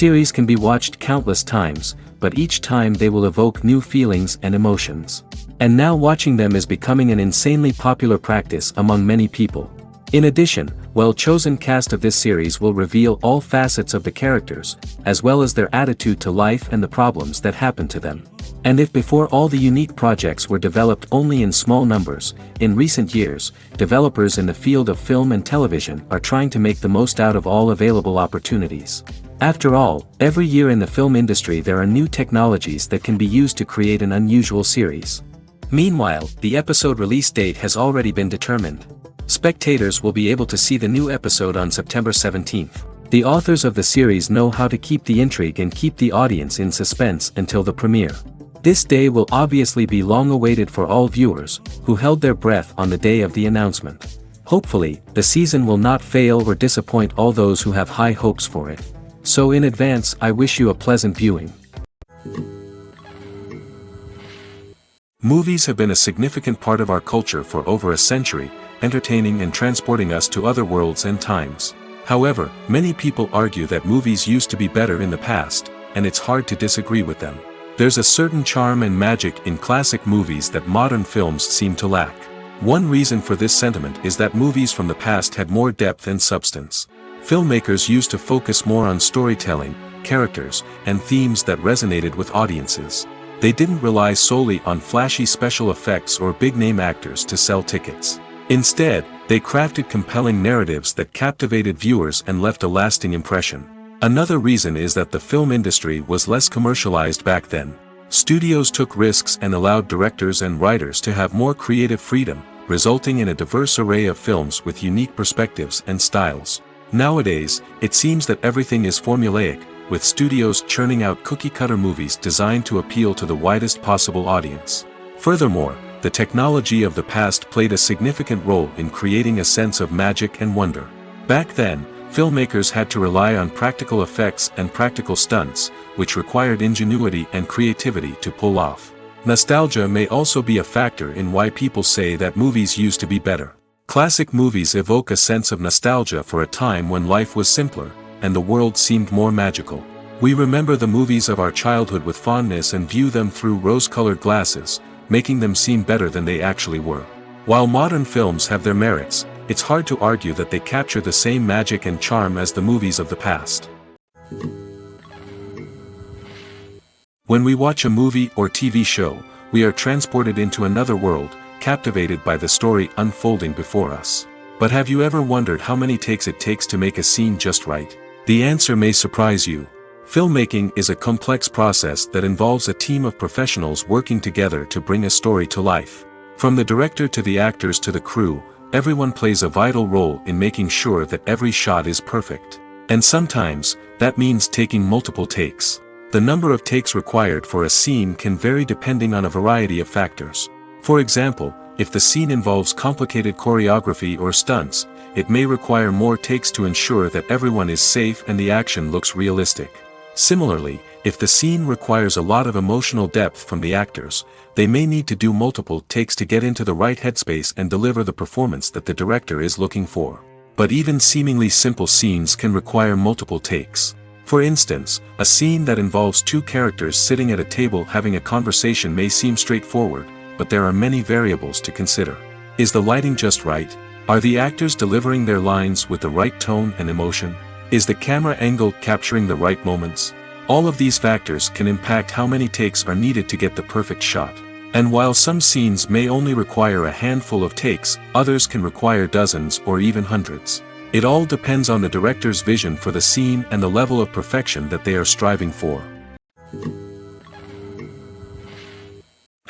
Series can be watched countless times, but each time they will evoke new feelings and emotions. And now watching them is becoming an insanely popular practice among many people. In addition, well-chosen cast of this series will reveal all facets of the characters, as well as their attitude to life and the problems that happen to them. And if before all the unique projects were developed only in small numbers, in recent years, developers in the field of film and television are trying to make the most out of all available opportunities. After all, every year in the film industry there are new technologies that can be used to create an unusual series. Meanwhile, the episode release date has already been determined. Spectators will be able to see the new episode on September 17th. The authors of the series know how to keep the intrigue and keep the audience in suspense until the premiere. This day will obviously be long awaited for all viewers, who held their breath on the day of the announcement. Hopefully, the season will not fail or disappoint all those who have high hopes for it. So in advance, I wish you a pleasant viewing. Movies have been a significant part of our culture for over a century, entertaining and transporting us to other worlds and times. However, many people argue that movies used to be better in the past, and it's hard to disagree with them. There's a certain charm and magic in classic movies that modern films seem to lack. One reason for this sentiment is that movies from the past had more depth and substance. Filmmakers used to focus more on storytelling, characters, and themes that resonated with audiences. They didn't rely solely on flashy special effects or big-name actors to sell tickets. Instead, they crafted compelling narratives that captivated viewers and left a lasting impression. Another reason is that the film industry was less commercialized back then. Studios took risks and allowed directors and writers to have more creative freedom, resulting in a diverse array of films with unique perspectives and styles. Nowadays, it seems that everything is formulaic, with studios churning out cookie-cutter movies designed to appeal to the widest possible audience. Furthermore, the technology of the past played a significant role in creating a sense of magic and wonder. Back then, filmmakers had to rely on practical effects and practical stunts, which required ingenuity and creativity to pull off. Nostalgia may also be a factor in why people say that movies used to be better. Classic movies evoke a sense of nostalgia for a time when life was simpler, and the world seemed more magical. We remember the movies of our childhood with fondness and view them through rose-colored glasses, making them seem better than they actually were. While modern films have their merits, it's hard to argue that they capture the same magic and charm as the movies of the past. When we watch a movie or TV show, we are transported into another world, captivated by the story unfolding before us. But have you ever wondered how many takes it takes to make a scene just right? The answer may surprise you. Filmmaking is a complex process that involves a team of professionals working together to bring a story to life. From the director to the actors to the crew, everyone plays a vital role in making sure that every shot is perfect. And sometimes, that means taking multiple takes. The number of takes required for a scene can vary depending on a variety of factors. For example, if the scene involves complicated choreography or stunts, it may require more takes to ensure that everyone is safe and the action looks realistic. Similarly, if the scene requires a lot of emotional depth from the actors, they may need to do multiple takes to get into the right headspace and deliver the performance that the director is looking for. But even seemingly simple scenes can require multiple takes. For instance, a scene that involves two characters sitting at a table having a conversation may seem straightforward, but there are many variables to consider. Is the lighting just right? Are the actors delivering their lines with the right tone and emotion? Is the camera angle capturing the right moments? All of these factors can impact how many takes are needed to get the perfect shot. And while some scenes may only require a handful of takes, others can require dozens or even hundreds. It all depends on the director's vision for the scene and the level of perfection that they are striving for.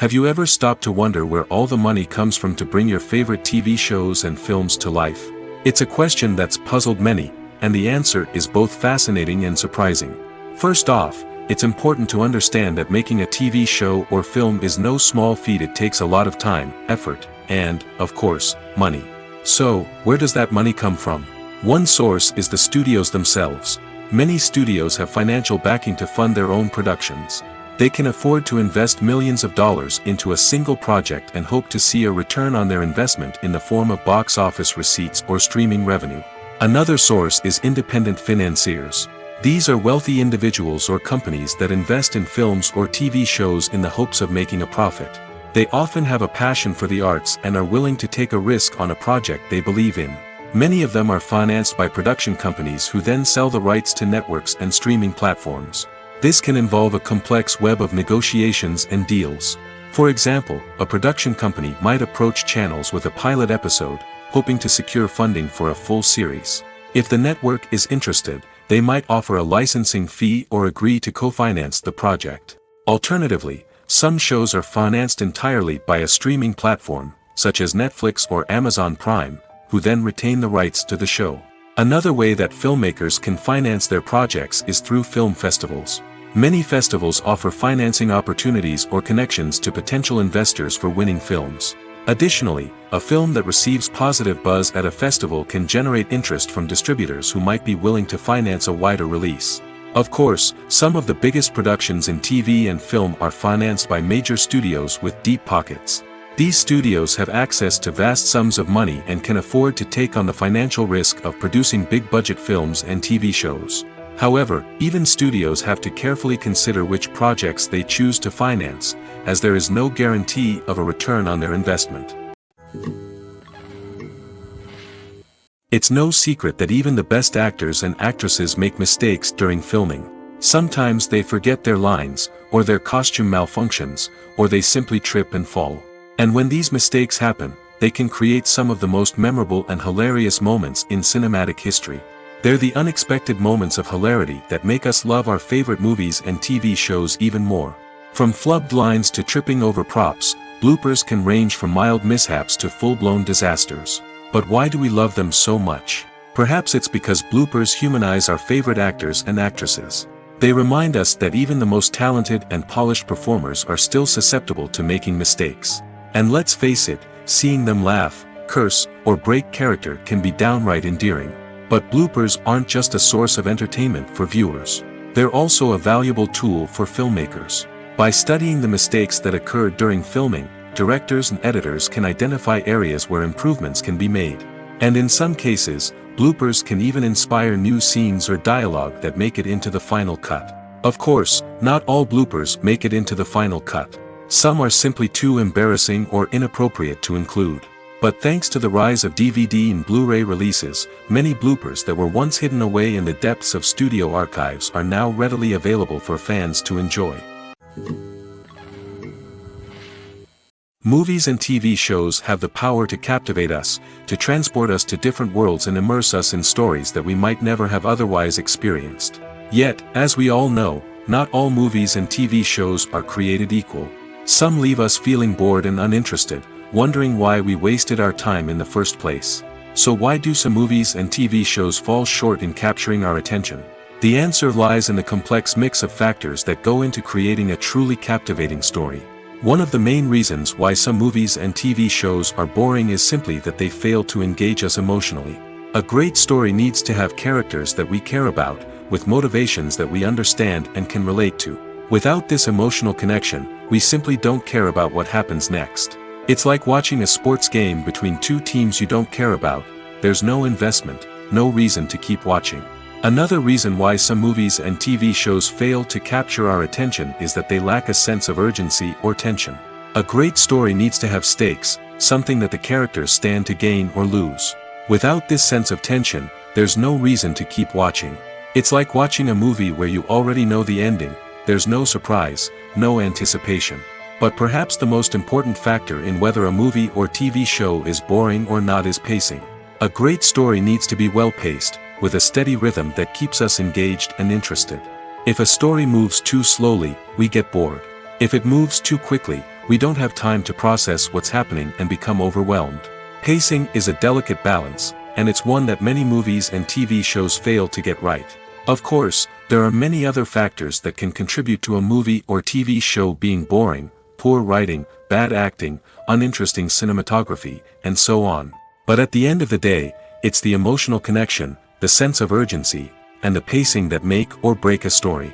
Have you ever stopped to wonder where all the money comes from to bring your favorite TV shows and films to life? It's a question that's puzzled many, and the answer is both fascinating and surprising. First off, it's important to understand that making a TV show or film is no small feat. It takes a lot of time, effort, and, of course, money. So, where does that money come from? One source is the studios themselves. Many studios have financial backing to fund their own productions. They can afford to invest millions of dollars into a single project and hope to see a return on their investment in the form of box office receipts or streaming revenue. Another source is independent financiers. These are wealthy individuals or companies that invest in films or TV shows in the hopes of making a profit. They often have a passion for the arts and are willing to take a risk on a project they believe in. Many of them are financed by production companies who then sell the rights to networks and streaming platforms. This can involve a complex web of negotiations and deals. For example, a production company might approach channels with a pilot episode, hoping to secure funding for a full series. If the network is interested, they might offer a licensing fee or agree to co-finance the project. Alternatively, some shows are financed entirely by a streaming platform, such as Netflix or Amazon Prime, who then retain the rights to the show. Another way that filmmakers can finance their projects is through film festivals. Many festivals offer financing opportunities or connections to potential investors for winning films. Additionally, a film that receives positive buzz at a festival can generate interest from distributors who might be willing to finance a wider release. Of course, some of the biggest productions in TV and film are financed by major studios with deep pockets. These studios have access to vast sums of money and can afford to take on the financial risk of producing big-budget films and TV shows. However, even studios have to carefully consider which projects they choose to finance, as there is no guarantee of a return on their investment. It's no secret that even the best actors and actresses make mistakes during filming. Sometimes they forget their lines, or their costume malfunctions, or they simply trip and fall. And when these mistakes happen, they can create some of the most memorable and hilarious moments in cinematic history. They're the unexpected moments of hilarity that make us love our favorite movies and TV shows even more. From flubbed lines to tripping over props, bloopers can range from mild mishaps to full-blown disasters. But why do we love them so much? Perhaps it's because bloopers humanize our favorite actors and actresses. They remind us that even the most talented and polished performers are still susceptible to making mistakes. And let's face it, seeing them laugh, curse, or break character can be downright endearing. But bloopers aren't just a source of entertainment for viewers. They're also a valuable tool for filmmakers. By studying the mistakes that occurred during filming, directors and editors can identify areas where improvements can be made. And in some cases, bloopers can even inspire new scenes or dialogue that make it into the final cut. Of course, not all bloopers make it into the final cut. Some are simply too embarrassing or inappropriate to include. But thanks to the rise of DVD and Blu-ray releases, many bloopers that were once hidden away in the depths of studio archives are now readily available for fans to enjoy. Movies and TV shows have the power to captivate us, to transport us to different worlds and immerse us in stories that we might never have otherwise experienced. Yet, as we all know, not all movies and TV shows are created equal. Some leave us feeling bored and uninterested, wondering why we wasted our time in the first place. So why do some movies and TV shows fall short in capturing our attention? The answer lies in the complex mix of factors that go into creating a truly captivating story. One of the main reasons why some movies and TV shows are boring is simply that they fail to engage us emotionally. A great story needs to have characters that we care about, with motivations that we understand and can relate to. Without this emotional connection, we simply don't care about what happens next. It's like watching a sports game between two teams you don't care about. There's no investment, no reason to keep watching. Another reason why some movies and TV shows fail to capture our attention is that they lack a sense of urgency or tension. A great story needs to have stakes, something that the characters stand to gain or lose. Without this sense of tension, there's no reason to keep watching. It's like watching a movie where you already know the ending. There's no surprise, no anticipation. But perhaps the most important factor in whether a movie or TV show is boring or not is pacing. A great story needs to be well-paced, with a steady rhythm that keeps us engaged and interested. If a story moves too slowly, we get bored. If it moves too quickly, we don't have time to process what's happening and become overwhelmed. Pacing is a delicate balance, and it's one that many movies and TV shows fail to get right. Of course, there are many other factors that can contribute to a movie or TV show being boring: poor writing, bad acting, uninteresting cinematography, and so on. But at the end of the day, it's the emotional connection, the sense of urgency, and the pacing that make or break a story.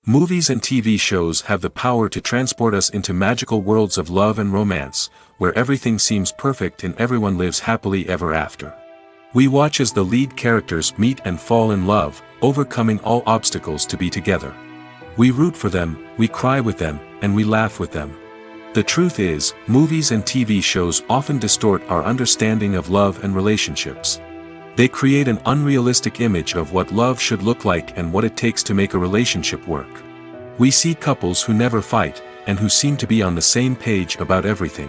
Movies and TV shows have the power to transport us into magical worlds of love and romance, where everything seems perfect and everyone lives happily ever after. We watch as the lead characters meet and fall in love, overcoming all obstacles to be together. We root for them, we cry with them, and we laugh with them. The truth is, movies and TV shows often distort our understanding of love and relationships. They create an unrealistic image of what love should look like and what it takes to make a relationship work. We see couples who never fight, and who seem to be on the same page about everything.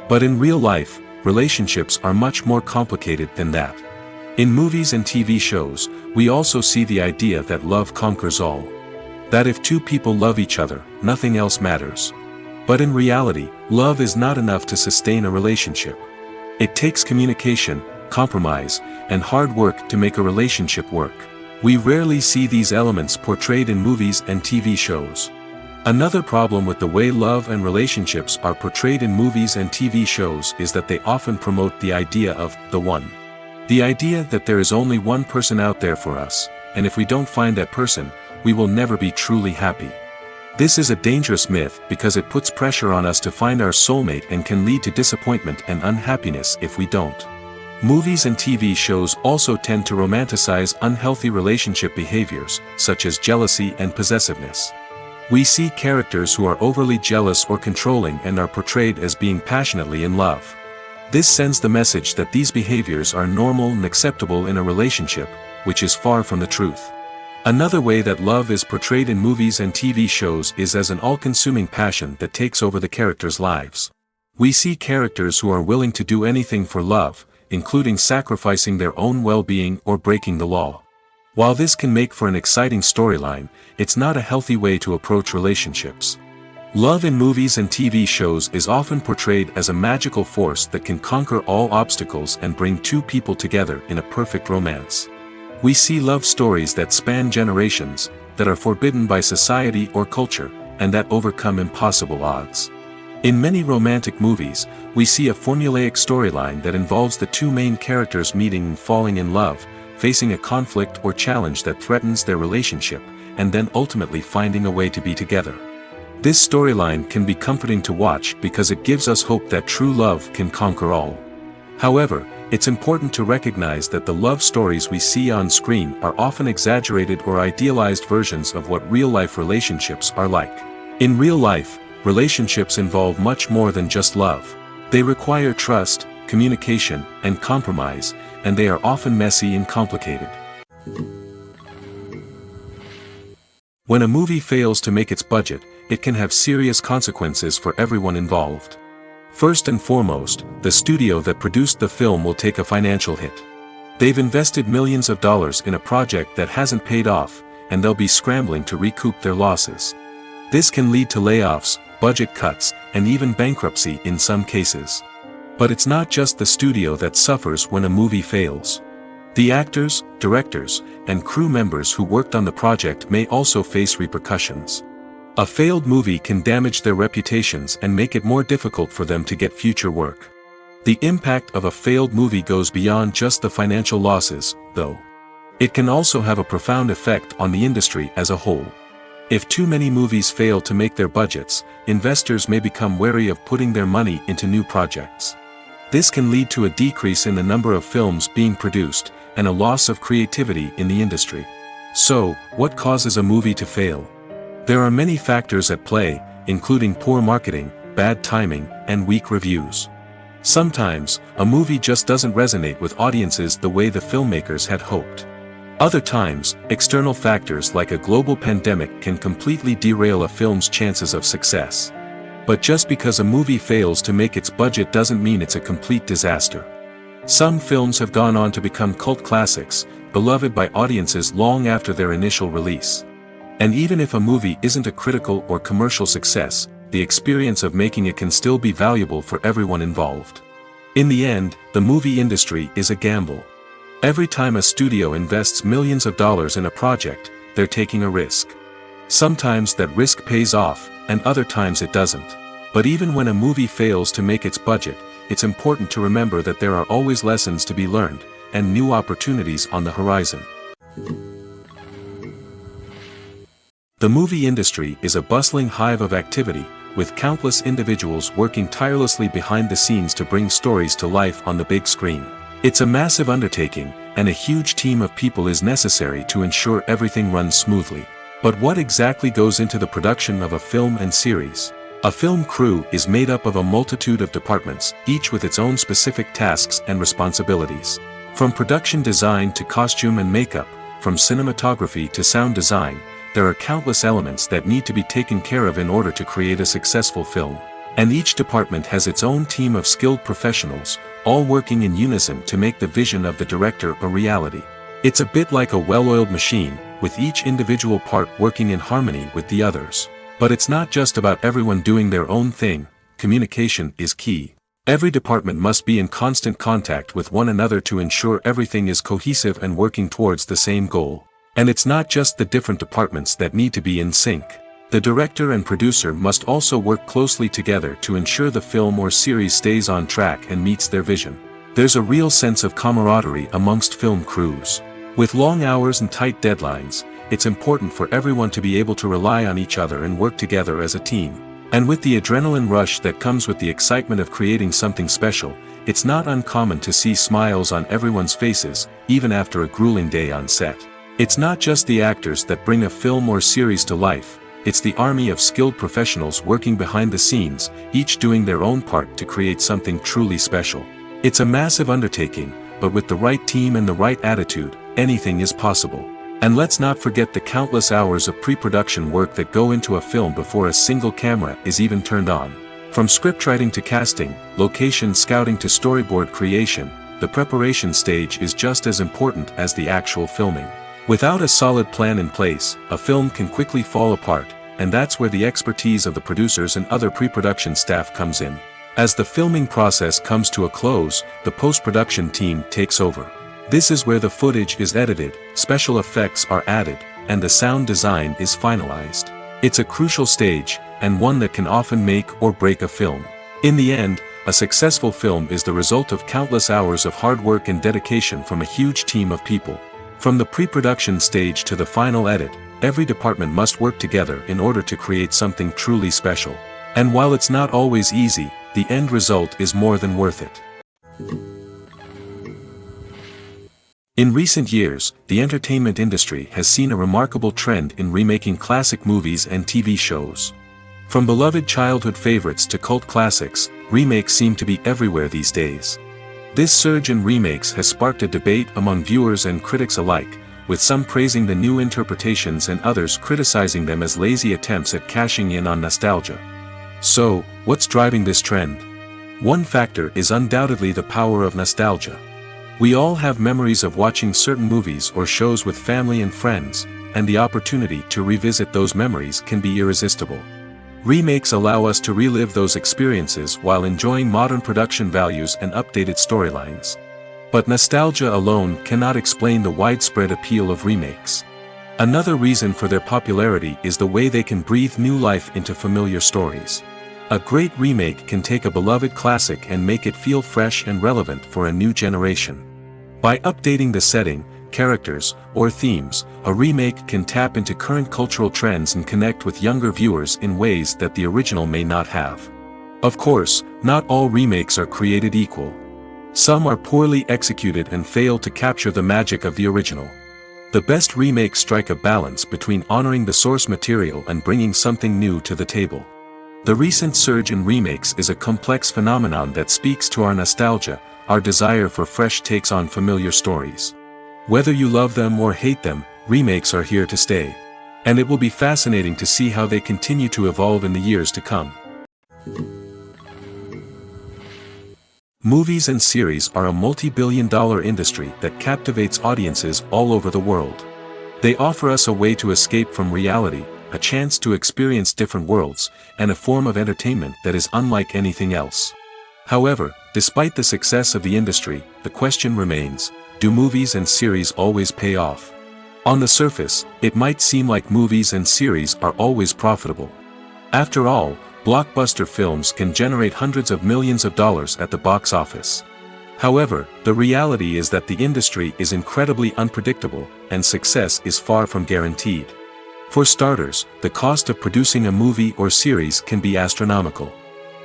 But in real life, relationships are much more complicated than that. In movies and TV shows, we also see the idea that love conquers all. That if two people love each other, nothing else matters. But in reality, love is not enough to sustain a relationship. It takes communication, compromise, and hard work to make a relationship work. We rarely see these elements portrayed in movies and TV shows. Another problem with the way love and relationships are portrayed in movies and TV shows is that they often promote the idea of the one. The idea that there is only one person out there for us, and if we don't find that person, we will never be truly happy. This is a dangerous myth because it puts pressure on us to find our soulmate and can lead to disappointment and unhappiness if we don't. Movies and TV shows also tend to romanticize unhealthy relationship behaviors, such as jealousy and possessiveness. We see characters who are overly jealous or controlling and are portrayed as being passionately in love. This sends the message that these behaviors are normal and acceptable in a relationship, which is far from the truth. Another way that love is portrayed in movies and TV shows is as an all-consuming passion that takes over the characters' lives. We see characters who are willing to do anything for love, including sacrificing their own well-being or breaking the law. While this can make for an exciting storyline, it's not a healthy way to approach relationships. Love in movies and TV shows is often portrayed as a magical force that can conquer all obstacles and bring two people together in a perfect romance. We see love stories that span generations, that are forbidden by society or culture, and that overcome impossible odds. In many romantic movies, we see a formulaic storyline that involves the two main characters meeting and falling in love, facing a conflict or challenge that threatens their relationship, and then ultimately finding a way to be together. This storyline can be comforting to watch because it gives us hope that true love can conquer all. However, it's important to recognize that the love stories we see on screen are often exaggerated or idealized versions of what real-life relationships are like. In real life, relationships involve much more than just love. They require trust, communication, and compromise, and they are often messy and complicated. When a movie fails to make its budget, it can have serious consequences for everyone involved. First and foremost, the studio that produced the film will take a financial hit. They've invested millions of dollars in a project that hasn't paid off, and they'll be scrambling to recoup their losses. This can lead to layoffs, budget cuts, and even bankruptcy in some cases. But it's not just the studio that suffers when a movie fails. The actors, directors, and crew members who worked on the project may also face repercussions. A failed movie can damage their reputations and make it more difficult for them to get future work. The impact of a failed movie goes beyond just the financial losses, though. It can also have a profound effect on the industry as a whole. If too many movies fail to make their budgets, investors may become wary of putting their money into new projects. This can lead to a decrease in the number of films being produced, and a loss of creativity in the industry. So, what causes a movie to fail? There are many factors at play, including poor marketing, bad timing, and weak reviews. Sometimes, a movie just doesn't resonate with audiences the way the filmmakers had hoped. Other times, external factors like a global pandemic can completely derail a film's chances of success. But just because a movie fails to make its budget doesn't mean it's a complete disaster. Some films have gone on to become cult classics, beloved by audiences long after their initial release. And even if a movie isn't a critical or commercial success, the experience of making it can still be valuable for everyone involved. In the end, the movie industry is a gamble. Every time a studio invests millions of dollars in a project, they're taking a risk. Sometimes that risk pays off, and other times it doesn't. But even when a movie fails to make its budget, it's important to remember that there are always lessons to be learned, and new opportunities on the horizon. The movie industry is a bustling hive of activity, with countless individuals working tirelessly behind the scenes to bring stories to life on the big screen. It's a massive undertaking, and a huge team of people is necessary to ensure everything runs smoothly. But what exactly goes into the production of a film and series? A film crew is made up of a multitude of departments, each with its own specific tasks and responsibilities. From production design to costume and makeup, from cinematography to sound design, there are countless elements that need to be taken care of in order to create a successful film. And each department has its own team of skilled professionals, all working in unison to make the vision of the director a reality. It's a bit like a well-oiled machine, with each individual part working in harmony with the others. But it's not just about everyone doing their own thing. Communication is key. Every department must be in constant contact with one another to ensure everything is cohesive and working towards the same goal. And it's not just the different departments that need to be in sync. The director and producer must also work closely together to ensure the film or series stays on track and meets their vision. There's a real sense of camaraderie amongst film crews. With long hours and tight deadlines, it's important for everyone to be able to rely on each other and work together as a team. And with the adrenaline rush that comes with the excitement of creating something special, it's not uncommon to see smiles on everyone's faces, even after a grueling day on set. It's not just the actors that bring a film or series to life, it's the army of skilled professionals working behind the scenes, each doing their own part to create something truly special. It's a massive undertaking, but with the right team and the right attitude, anything is possible. And let's not forget the countless hours of pre-production work that go into a film before a single camera is even turned on. From scriptwriting to casting, location scouting to storyboard creation, the preparation stage is just as important as the actual filming. Without a solid plan in place, a film can quickly fall apart, and that's where the expertise of the producers and other pre-production staff comes in. As the filming process comes to a close, the post-production team takes over. This is where the footage is edited, special effects are added, and the sound design is finalized. It's a crucial stage, and one that can often make or break a film. In the end, a successful film is the result of countless hours of hard work and dedication from a huge team of people. From the pre-production stage to the final edit, every department must work together in order to create something truly special. And while it's not always easy, the end result is more than worth it. In recent years, the entertainment industry has seen a remarkable trend in remaking classic movies and TV shows. From beloved childhood favorites to cult classics, remakes seem to be everywhere these days. This surge in remakes has sparked a debate among viewers and critics alike, with some praising the new interpretations and others criticizing them as lazy attempts at cashing in on nostalgia. So, what's driving this trend? One factor is undoubtedly the power of nostalgia. We all have memories of watching certain movies or shows with family and friends, and the opportunity to revisit those memories can be irresistible. Remakes allow us to relive those experiences while enjoying modern production values and updated storylines. But nostalgia alone cannot explain the widespread appeal of remakes. Another reason for their popularity is the way they can breathe new life into familiar stories. A great remake can take a beloved classic and make it feel fresh and relevant for a new generation. By updating the setting, characters, or themes, a remake can tap into current cultural trends and connect with younger viewers in ways that the original may not have. Of course, not all remakes are created equal. Some are poorly executed and fail to capture the magic of the original. The best remakes strike a balance between honoring the source material and bringing something new to the table. The recent surge in remakes is a complex phenomenon that speaks to our nostalgia, our desire for fresh takes on familiar stories. Whether you love them or hate them, remakes are here to stay. And it will be fascinating to see how they continue to evolve in the years to come. Movies and series are a multi-billion-dollar industry that captivates audiences all over the world. They offer us a way to escape from reality, a chance to experience different worlds, and a form of entertainment that is unlike anything else. However, despite the success of the industry, the question remains, do movies and series always pay off? On the surface, it might seem like movies and series are always profitable. After all, blockbuster films can generate hundreds of millions of dollars at the box office. However, the reality is that the industry is incredibly unpredictable, and success is far from guaranteed. For starters, the cost of producing a movie or series can be astronomical.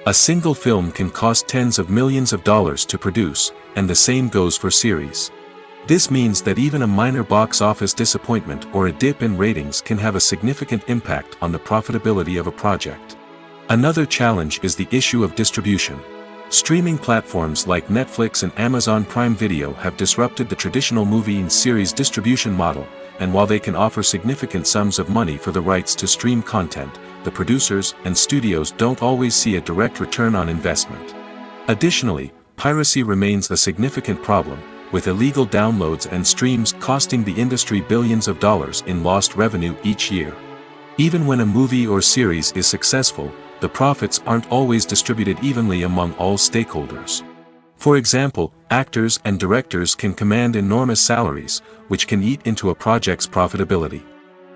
A single film can cost tens of millions of dollars to produce, and the same goes for series. This means that even a minor box office disappointment or a dip in ratings can have a significant impact on the profitability of a project. Another challenge is the issue of distribution. Streaming platforms like Netflix and Amazon Prime Video have disrupted the traditional movie and series distribution model, and while they can offer significant sums of money for the rights to stream content, the producers and studios don't always see a direct return on investment. Additionally, piracy remains a significant problem, with illegal downloads and streams costing the industry billions of dollars in lost revenue each year. Even when a movie or series is successful, the profits aren't always distributed evenly among all stakeholders. For example, actors and directors can command enormous salaries, which can eat into a project's profitability.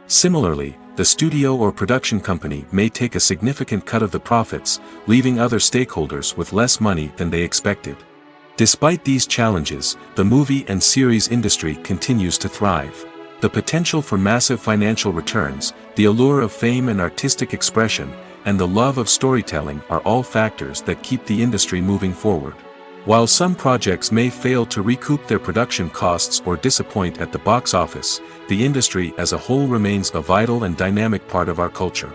Similarly, the studio or production company may take a significant cut of the profits, leaving other stakeholders with less money than they expected. Despite these challenges, the movie and series industry continues to thrive. The potential for massive financial returns, the allure of fame and artistic expression, and the love of storytelling are all factors that keep the industry moving forward. While some projects may fail to recoup their production costs or disappoint at the box office, the industry as a whole remains a vital and dynamic part of our culture.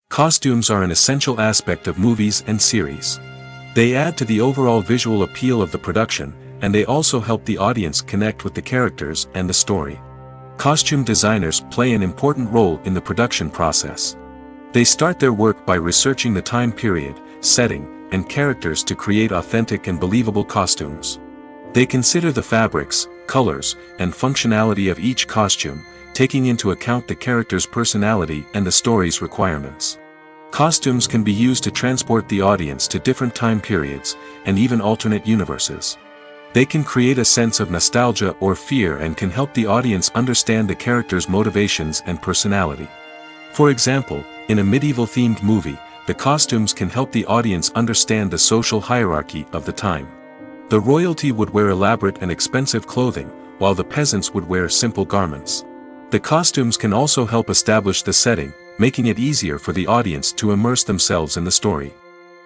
Costumes are an essential aspect of movies and series. They add to the overall visual appeal of the production, and they also help the audience connect with the characters and the story. Costume designers play an important role in the production process. They start their work by researching the time period, setting, and characters to create authentic and believable costumes. They consider the fabrics, colors, and functionality of each costume, taking into account the character's personality and the story's requirements. Costumes can be used to transport the audience to different time periods, and even alternate universes. They can create a sense of nostalgia or fear and can help the audience understand the character's motivations and personality. For example, in a medieval-themed movie, the costumes can help the audience understand the social hierarchy of the time. The royalty would wear elaborate and expensive clothing, while the peasants would wear simple garments. The costumes can also help establish the setting, making it easier for the audience to immerse themselves in the story.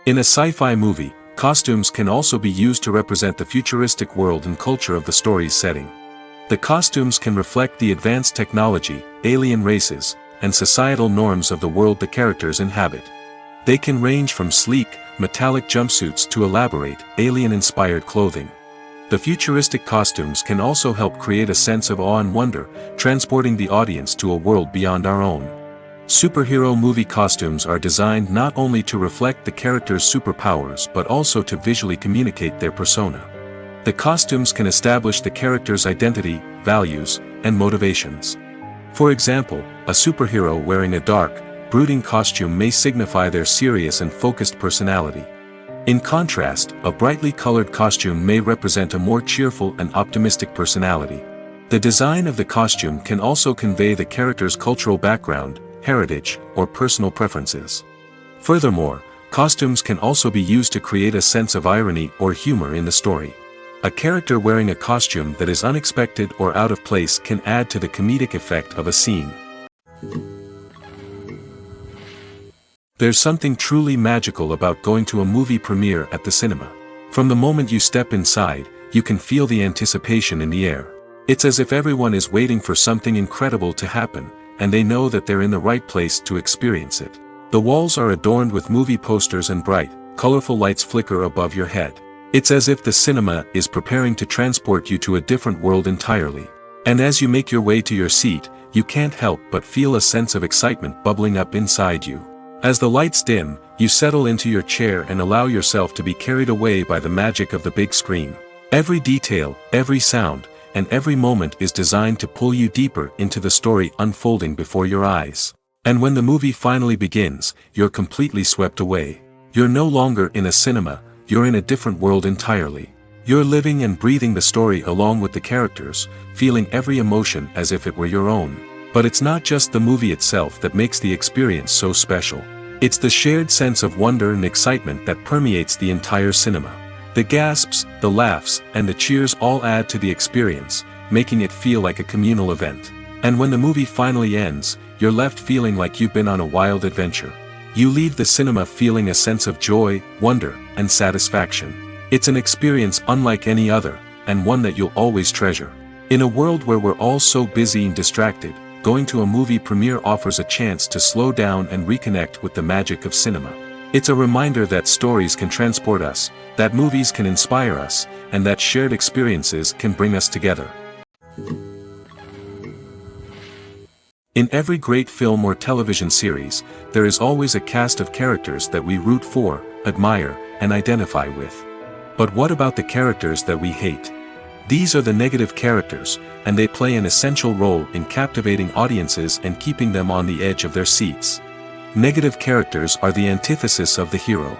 In a sci-fi movie, costumes can also be used to represent the futuristic world and culture of the story's setting. The costumes can reflect the advanced technology, alien races, and societal norms of the world the characters inhabit. They can range from sleek, metallic jumpsuits to elaborate, alien-inspired clothing. The futuristic costumes can also help create a sense of awe and wonder, transporting the audience to a world beyond our own. Superhero movie costumes are designed not only to reflect the character's superpowers but also to visually communicate their persona. The costumes can establish the character's identity, values, and motivations. For example, a superhero wearing a dark, brooding costume may signify their serious and focused personality. In contrast, a brightly colored costume may represent a more cheerful and optimistic personality. The design of the costume can also convey the character's cultural background, heritage, or personal preferences. Furthermore, costumes can also be used to create a sense of irony or humor in the story. A character wearing a costume that is unexpected or out of place can add to the comedic effect of a scene. There's something truly magical about going to a movie premiere at the cinema. From the moment you step inside, you can feel the anticipation in the air. It's as if everyone is waiting for something incredible to happen, and they know that they're in the right place to experience it. The walls are adorned with movie posters and bright, colorful lights flicker above your head. It's as if the cinema is preparing to transport you to a different world entirely. And as you make your way to your seat, you can't help but feel a sense of excitement bubbling up inside you. As the lights dim, you settle into your chair and allow yourself to be carried away by the magic of the big screen. Every detail, every sound, and every moment is designed to pull you deeper into the story unfolding before your eyes. And when the movie finally begins, you're completely swept away. You're no longer in a cinema, you're in a different world entirely. You're living and breathing the story along with the characters, feeling every emotion as if it were your own. But it's not just the movie itself that makes the experience so special. It's the shared sense of wonder and excitement that permeates the entire cinema. The gasps, the laughs, and the cheers all add to the experience, making it feel like a communal event. And when the movie finally ends, you're left feeling like you've been on a wild adventure. You leave the cinema feeling a sense of joy, wonder, and satisfaction. It's an experience unlike any other, and one that you'll always treasure. In a world where we're all so busy and distracted, going to a movie premiere offers a chance to slow down and reconnect with the magic of cinema. It's a reminder that stories can transport us, that movies can inspire us, and that shared experiences can bring us together. In every great film or television series, there is always a cast of characters that we root for, admire, and identify with. But what about the characters that we hate? These are the negative characters, and they play an essential role in captivating audiences and keeping them on the edge of their seats. Negative characters are the antithesis of the hero.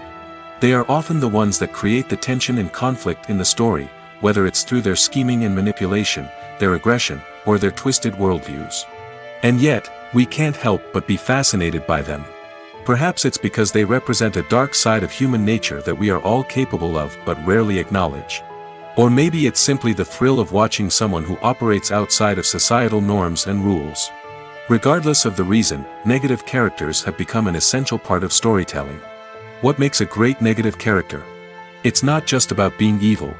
They are often the ones that create the tension and conflict in the story, whether it's through their scheming and manipulation, their aggression, or their twisted worldviews. And yet, we can't help but be fascinated by them. Perhaps it's because they represent a dark side of human nature that we are all capable of but rarely acknowledge. Or maybe it's simply the thrill of watching someone who operates outside of societal norms and rules. Regardless of the reason, negative characters have become an essential part of storytelling. What makes a great negative character? It's not just about being evil.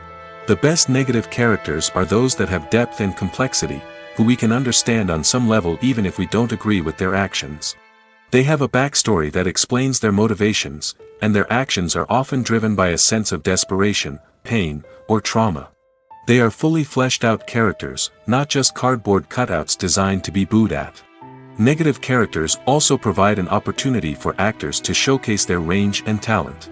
The best negative characters are those that have depth and complexity, who we can understand on some level even if we don't agree with their actions. They have a backstory that explains their motivations, and their actions are often driven by a sense of desperation, pain, or trauma. They are fully fleshed out characters, not just cardboard cutouts designed to be booed at. Negative characters also provide an opportunity for actors to showcase their range and talent.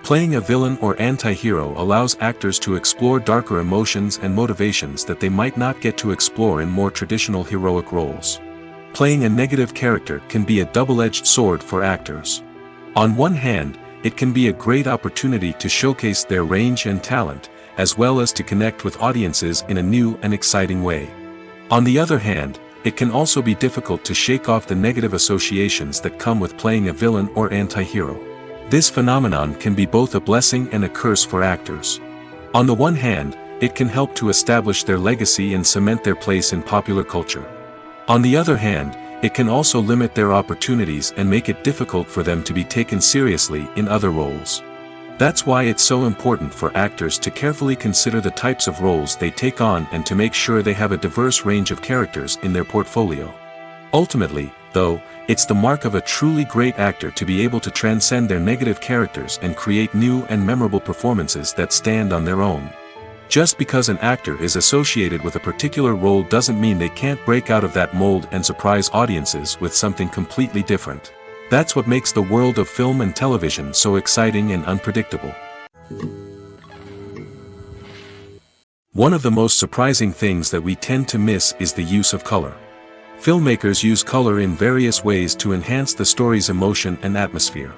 Playing a villain or anti-hero allows actors to explore darker emotions and motivations that they might not get to explore in more traditional heroic roles. Playing a negative character can be a double-edged sword for actors. On one hand, it can be a great opportunity to showcase their range and talent, as well as to connect with audiences in a new and exciting way. On the other hand, it can also be difficult to shake off the negative associations that come with playing a villain or anti-hero. This phenomenon can be both a blessing and a curse for actors. On the one hand, it can help to establish their legacy and cement their place in popular culture. On the other hand, it can also limit their opportunities and make it difficult for them to be taken seriously in other roles. That's why it's so important for actors to carefully consider the types of roles they take on and to make sure they have a diverse range of characters in their portfolio. Ultimately, though, it's the mark of a truly great actor to be able to transcend their negative characters and create new and memorable performances that stand on their own. Just because an actor is associated with a particular role doesn't mean they can't break out of that mold and surprise audiences with something completely different. That's what makes the world of film and television so exciting and unpredictable. One of the most surprising things that we tend to miss is the use of color. Filmmakers use color in various ways to enhance the story's emotion and atmosphere.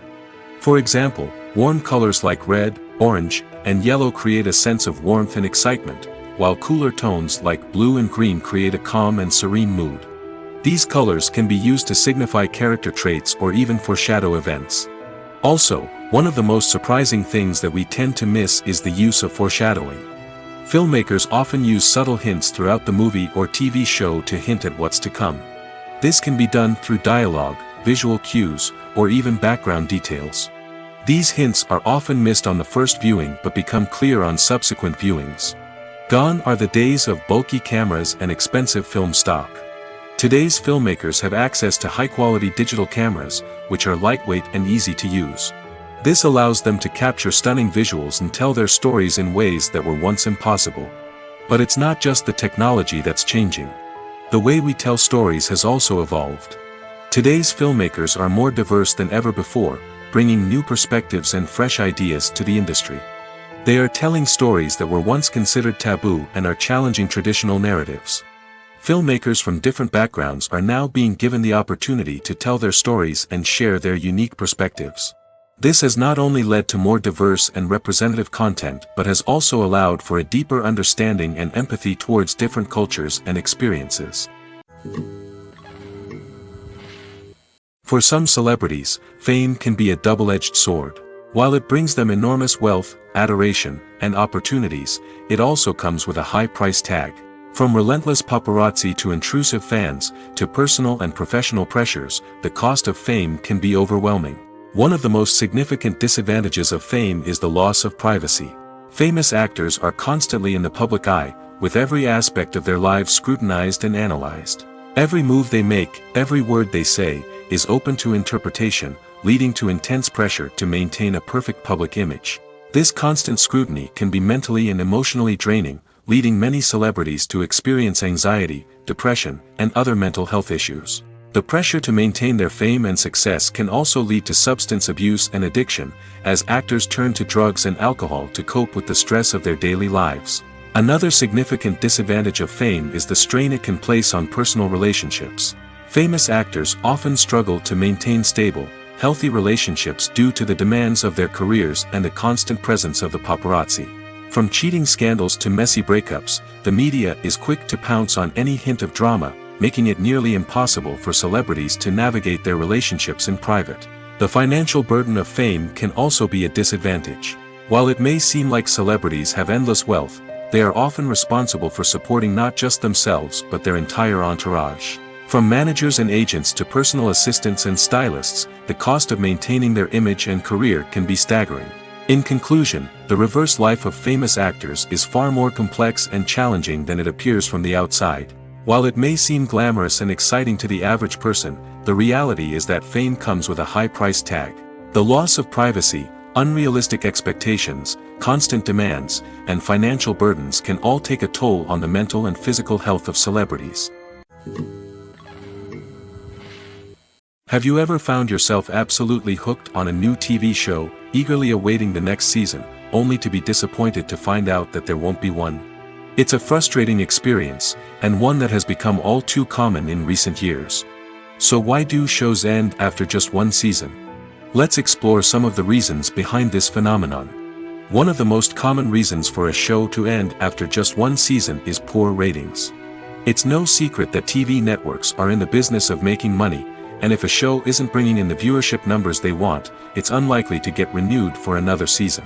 For example, warm colors like red, orange, and yellow create a sense of warmth and excitement, while cooler tones like blue and green create a calm and serene mood. These colors can be used to signify character traits or even foreshadow events. Also, one of the most surprising things that we tend to miss is the use of foreshadowing. Filmmakers often use subtle hints throughout the movie or TV show to hint at what's to come. This can be done through dialogue, visual cues, or even background details. These hints are often missed on the first viewing but become clear on subsequent viewings. Gone are the days of bulky cameras and expensive film stock. Today's filmmakers have access to high-quality digital cameras, which are lightweight and easy to use. This allows them to capture stunning visuals and tell their stories in ways that were once impossible. But it's not just the technology that's changing. The way we tell stories has also evolved. Today's filmmakers are more diverse than ever before, bringing new perspectives and fresh ideas to the industry. They are telling stories that were once considered taboo and are challenging traditional narratives. Filmmakers from different backgrounds are now being given the opportunity to tell their stories and share their unique perspectives. This has not only led to more diverse and representative content but has also allowed for a deeper understanding and empathy towards different cultures and experiences. For some celebrities, fame can be a double-edged sword. While it brings them enormous wealth, adoration, and opportunities, it also comes with a high price tag. From relentless paparazzi to intrusive fans, to personal and professional pressures, the cost of fame can be overwhelming. One of the most significant disadvantages of fame is the loss of privacy. Famous actors are constantly in the public eye, with every aspect of their lives scrutinized and analyzed. Every move they make, every word they say, is open to interpretation, leading to intense pressure to maintain a perfect public image. This constant scrutiny can be mentally and emotionally draining, leading many celebrities to experience anxiety, depression, and other mental health issues. The pressure to maintain their fame and success can also lead to substance abuse and addiction, as actors turn to drugs and alcohol to cope with the stress of their daily lives. Another significant disadvantage of fame is the strain it can place on personal relationships. Famous actors often struggle to maintain stable, healthy relationships due to the demands of their careers and the constant presence of the paparazzi. From cheating scandals to messy breakups, the media is quick to pounce on any hint of drama, making it nearly impossible for celebrities to navigate their relationships in private. The financial burden of fame can also be a disadvantage. While it may seem like celebrities have endless wealth, they are often responsible for supporting not just themselves but their entire entourage. From managers and agents to personal assistants and stylists, the cost of maintaining their image and career can be staggering. In conclusion, the reverse life of famous actors is far more complex and challenging than it appears from the outside. While it may seem glamorous and exciting to the average person, the reality is that fame comes with a high price tag. The loss of privacy, unrealistic expectations, constant demands, and financial burdens can all take a toll on the mental and physical health of celebrities. Have you ever found yourself absolutely hooked on a new TV show, eagerly awaiting the next season, only to be disappointed to find out that there won't be one? It's a frustrating experience, and one that has become all too common in recent years. So why do shows end after just one season? Let's explore some of the reasons behind this phenomenon. One of the most common reasons for a show to end after just one season is poor ratings. It's no secret that TV networks are in the business of making money, and if a show isn't bringing in the viewership numbers they want, it's unlikely to get renewed for another season.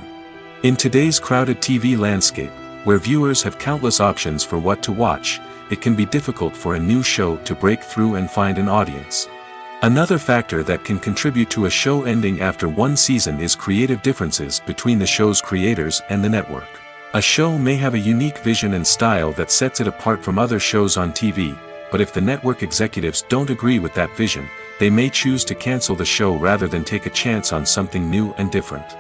In today's crowded TV landscape, where viewers have countless options for what to watch, it can be difficult for a new show to break through and find an audience. Another factor that can contribute to a show ending after one season is creative differences between the show's creators and the network. A show may have a unique vision and style that sets it apart from other shows on TV, but if the network executives don't agree with that vision, they may choose to cancel the show rather than take a chance on something new and different.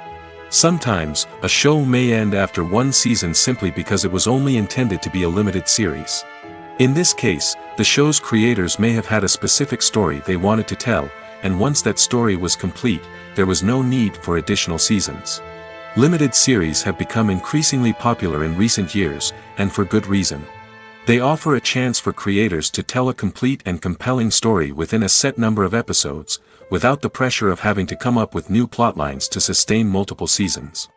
Sometimes, a show may end after one season simply because it was only intended to be a limited series. In this case, the show's creators may have had a specific story they wanted to tell, and once that story was complete, there was no need for additional seasons. Limited series have become increasingly popular in recent years, and for good reason. They offer a chance for creators to tell a complete and compelling story within a set number of episodes, without the pressure of having to come up with new plotlines to sustain multiple seasons.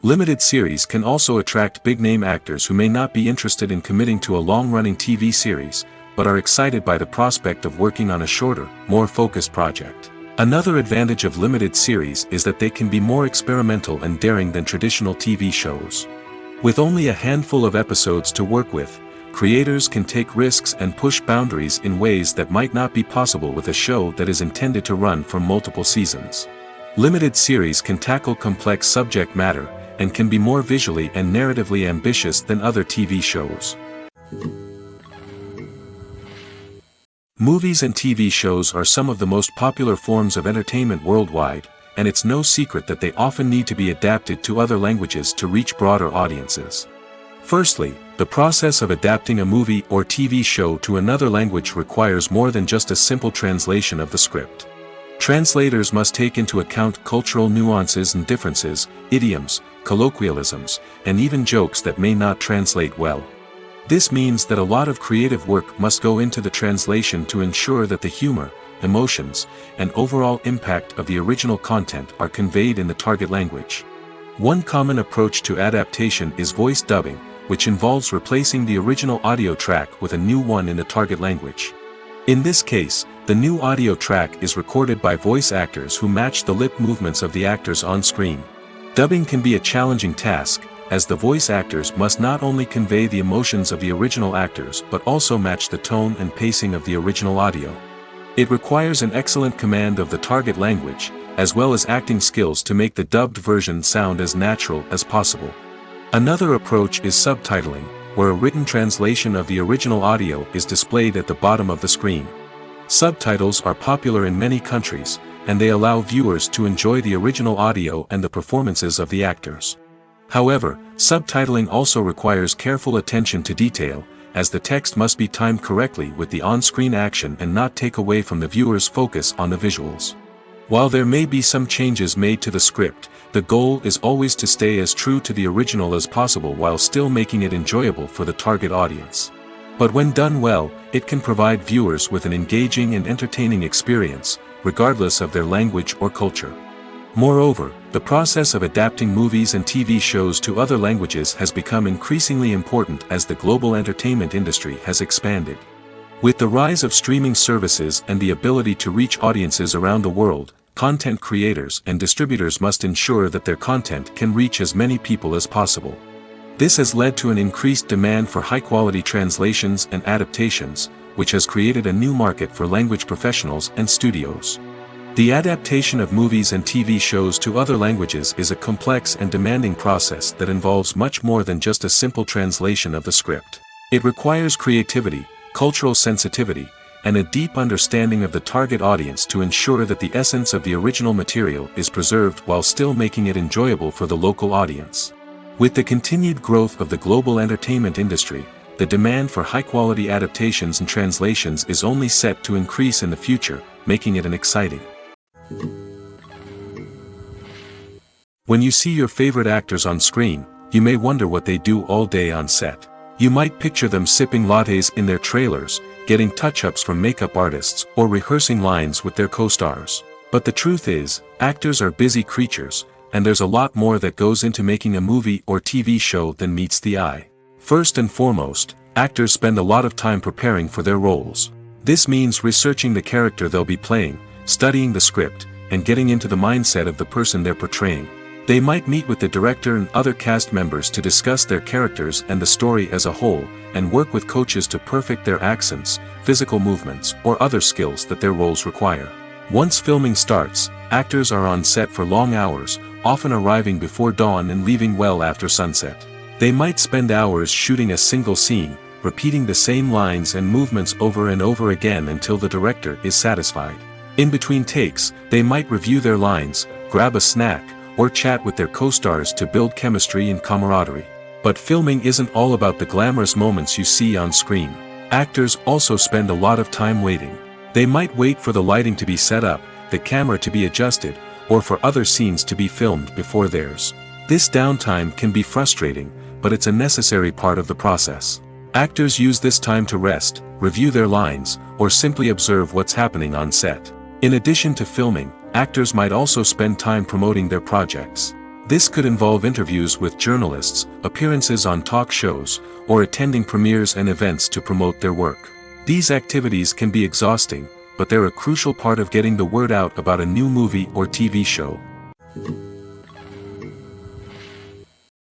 Limited series can also attract big-name actors who may not be interested in committing to a long-running TV series, but are excited by the prospect of working on a shorter, more focused project. Another advantage of limited series is that they can be more experimental and daring than traditional TV shows. With only a handful of episodes to work with, creators can take risks and push boundaries in ways that might not be possible with a show that is intended to run for multiple seasons. Limited series can tackle complex subject matter, and can be more visually and narratively ambitious than other TV shows. Movies and TV shows are some of the most popular forms of entertainment worldwide, and it's no secret that they often need to be adapted to other languages to reach broader audiences. Firstly, the process of adapting a movie or TV show to another language requires more than just a simple translation of the script. Translators must take into account cultural nuances and differences, idioms, colloquialisms, and even jokes that may not translate well. This means that a lot of creative work must go into the translation to ensure that the humor, emotions, and overall impact of the original content are conveyed in the target language. One common approach to adaptation is voice dubbing, which involves replacing the original audio track with a new one in the target language. In this case, the new audio track is recorded by voice actors who match the lip movements of the actors on screen. Dubbing can be a challenging task, as the voice actors must not only convey the emotions of the original actors but also match the tone and pacing of the original audio. It requires an excellent command of the target language, as well as acting skills to make the dubbed version sound as natural as possible. Another approach is subtitling, where a written translation of the original audio is displayed at the bottom of the screen. Subtitles are popular in many countries, and they allow viewers to enjoy the original audio and the performances of the actors. However, subtitling also requires careful attention to detail, as the text must be timed correctly with the on-screen action and not take away from the viewer's focus on the visuals. While there may be some changes made to the script, the goal is always to stay as true to the original as possible while still making it enjoyable for the target audience. But when done well, it can provide viewers with an engaging and entertaining experience, regardless of their language or culture. Moreover, the process of adapting movies and TV shows to other languages has become increasingly important as the global entertainment industry has expanded. With the rise of streaming services and the ability to reach audiences around the world, content creators and distributors must ensure that their content can reach as many people as possible. This has led to an increased demand for high-quality translations and adaptations, which has created a new market for language professionals and studios. The adaptation of movies and TV shows to other languages is a complex and demanding process that involves much more than just a simple translation of the script. It requires creativity, cultural sensitivity, and a deep understanding of the target audience to ensure that the essence of the original material is preserved while still making it enjoyable for the local audience. With the continued growth of the global entertainment industry, the demand for high-quality adaptations and translations is only set to increase in the future, making it an exciting. When you see your favorite actors on screen, you may wonder what they do all day on set. You might picture them sipping lattes in their trailers, getting touch-ups from makeup artists, or rehearsing lines with their co-stars. But the truth is, actors are busy creatures, and there's a lot more that goes into making a movie or TV show than meets the eye. First and foremost, actors spend a lot of time preparing for their roles. This means researching the character they'll be playing, studying the script, and getting into the mindset of the person they're portraying. They might meet with the director and other cast members to discuss their characters and the story as a whole, and work with coaches to perfect their accents, physical movements, or other skills that their roles require. Once filming starts, actors are on set for long hours, often arriving before dawn and leaving well after sunset. They might spend hours shooting a single scene, repeating the same lines and movements over and over again until the director is satisfied. In between takes, they might review their lines, grab a snack, or chat with their co-stars to build chemistry and camaraderie. But filming isn't all about the glamorous moments you see on screen. Actors also spend a lot of time waiting. They might wait for the lighting to be set up, the camera to be adjusted, or for other scenes to be filmed before theirs. This downtime can be frustrating, but it's a necessary part of the process. Actors use this time to rest, review their lines, or simply observe what's happening on set. In addition to filming, actors might also spend time promoting their projects. This could involve interviews with journalists, appearances on talk shows, or attending premieres and events to promote their work. These activities can be exhausting, but they're a crucial part of getting the word out about a new movie or TV show.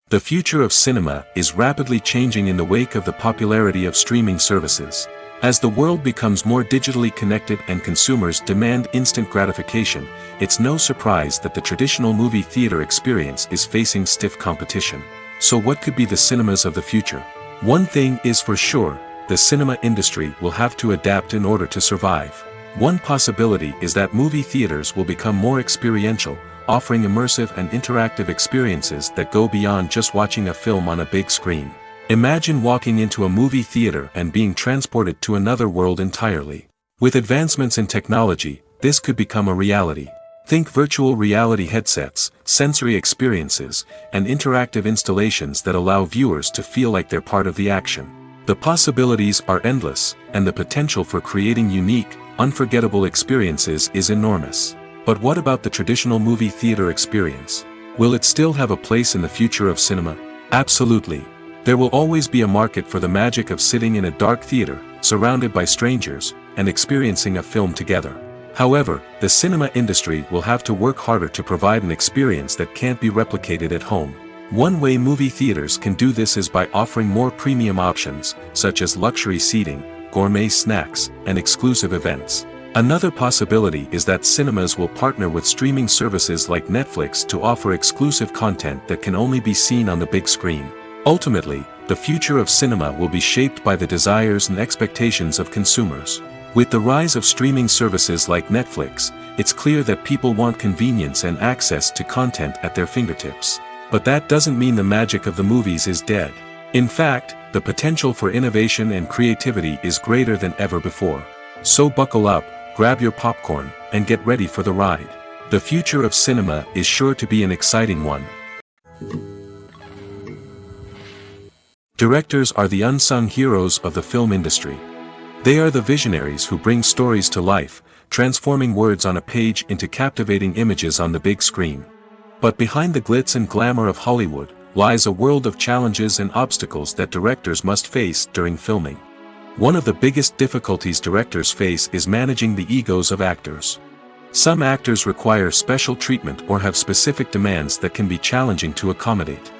The future of cinema is rapidly changing in the wake of the popularity of streaming services. As the world becomes more digitally connected and consumers demand instant gratification, it's no surprise that the traditional movie theater experience is facing stiff competition. So what could be the cinemas of the future? One thing is for sure, the cinema industry will have to adapt in order to survive. One possibility is that movie theaters will become more experiential, offering immersive and interactive experiences that go beyond just watching a film on a big screen. Imagine walking into a movie theater and being transported to another world entirely. With advancements in technology, this could become a reality. Think virtual reality headsets, sensory experiences, and interactive installations that allow viewers to feel like they're part of the action. The possibilities are endless, and the potential for creating unique, unforgettable experiences is enormous. But what about the traditional movie theater experience? Will it still have a place in the future of cinema? Absolutely. There will always be a market for the magic of sitting in a dark theater, surrounded by strangers, and experiencing a film together. However, the cinema industry will have to work harder to provide an experience that can't be replicated at home. One way movie theaters can do this is by offering more premium options, such as luxury seating, gourmet snacks, and exclusive events. Another possibility is that cinemas will partner with streaming services like Netflix to offer exclusive content that can only be seen on the big screen. Ultimately, the future of cinema will be shaped by the desires and expectations of consumers. With the rise of streaming services like Netflix, it's clear that people want convenience and access to content at their fingertips. But that doesn't mean the magic of the movies is dead. In fact, the potential for innovation and creativity is greater than ever before. So buckle up, grab your popcorn, and get ready for the ride. The future of cinema is sure to be an exciting one. Directors are the unsung heroes of the film industry. They are the visionaries who bring stories to life, transforming words on a page into captivating images on the big screen. But behind the glitz and glamour of Hollywood lies a world of challenges and obstacles that directors must face during filming. One of the biggest difficulties directors face is managing the egos of actors. Some actors require special treatment or have specific demands that can be challenging to accommodate.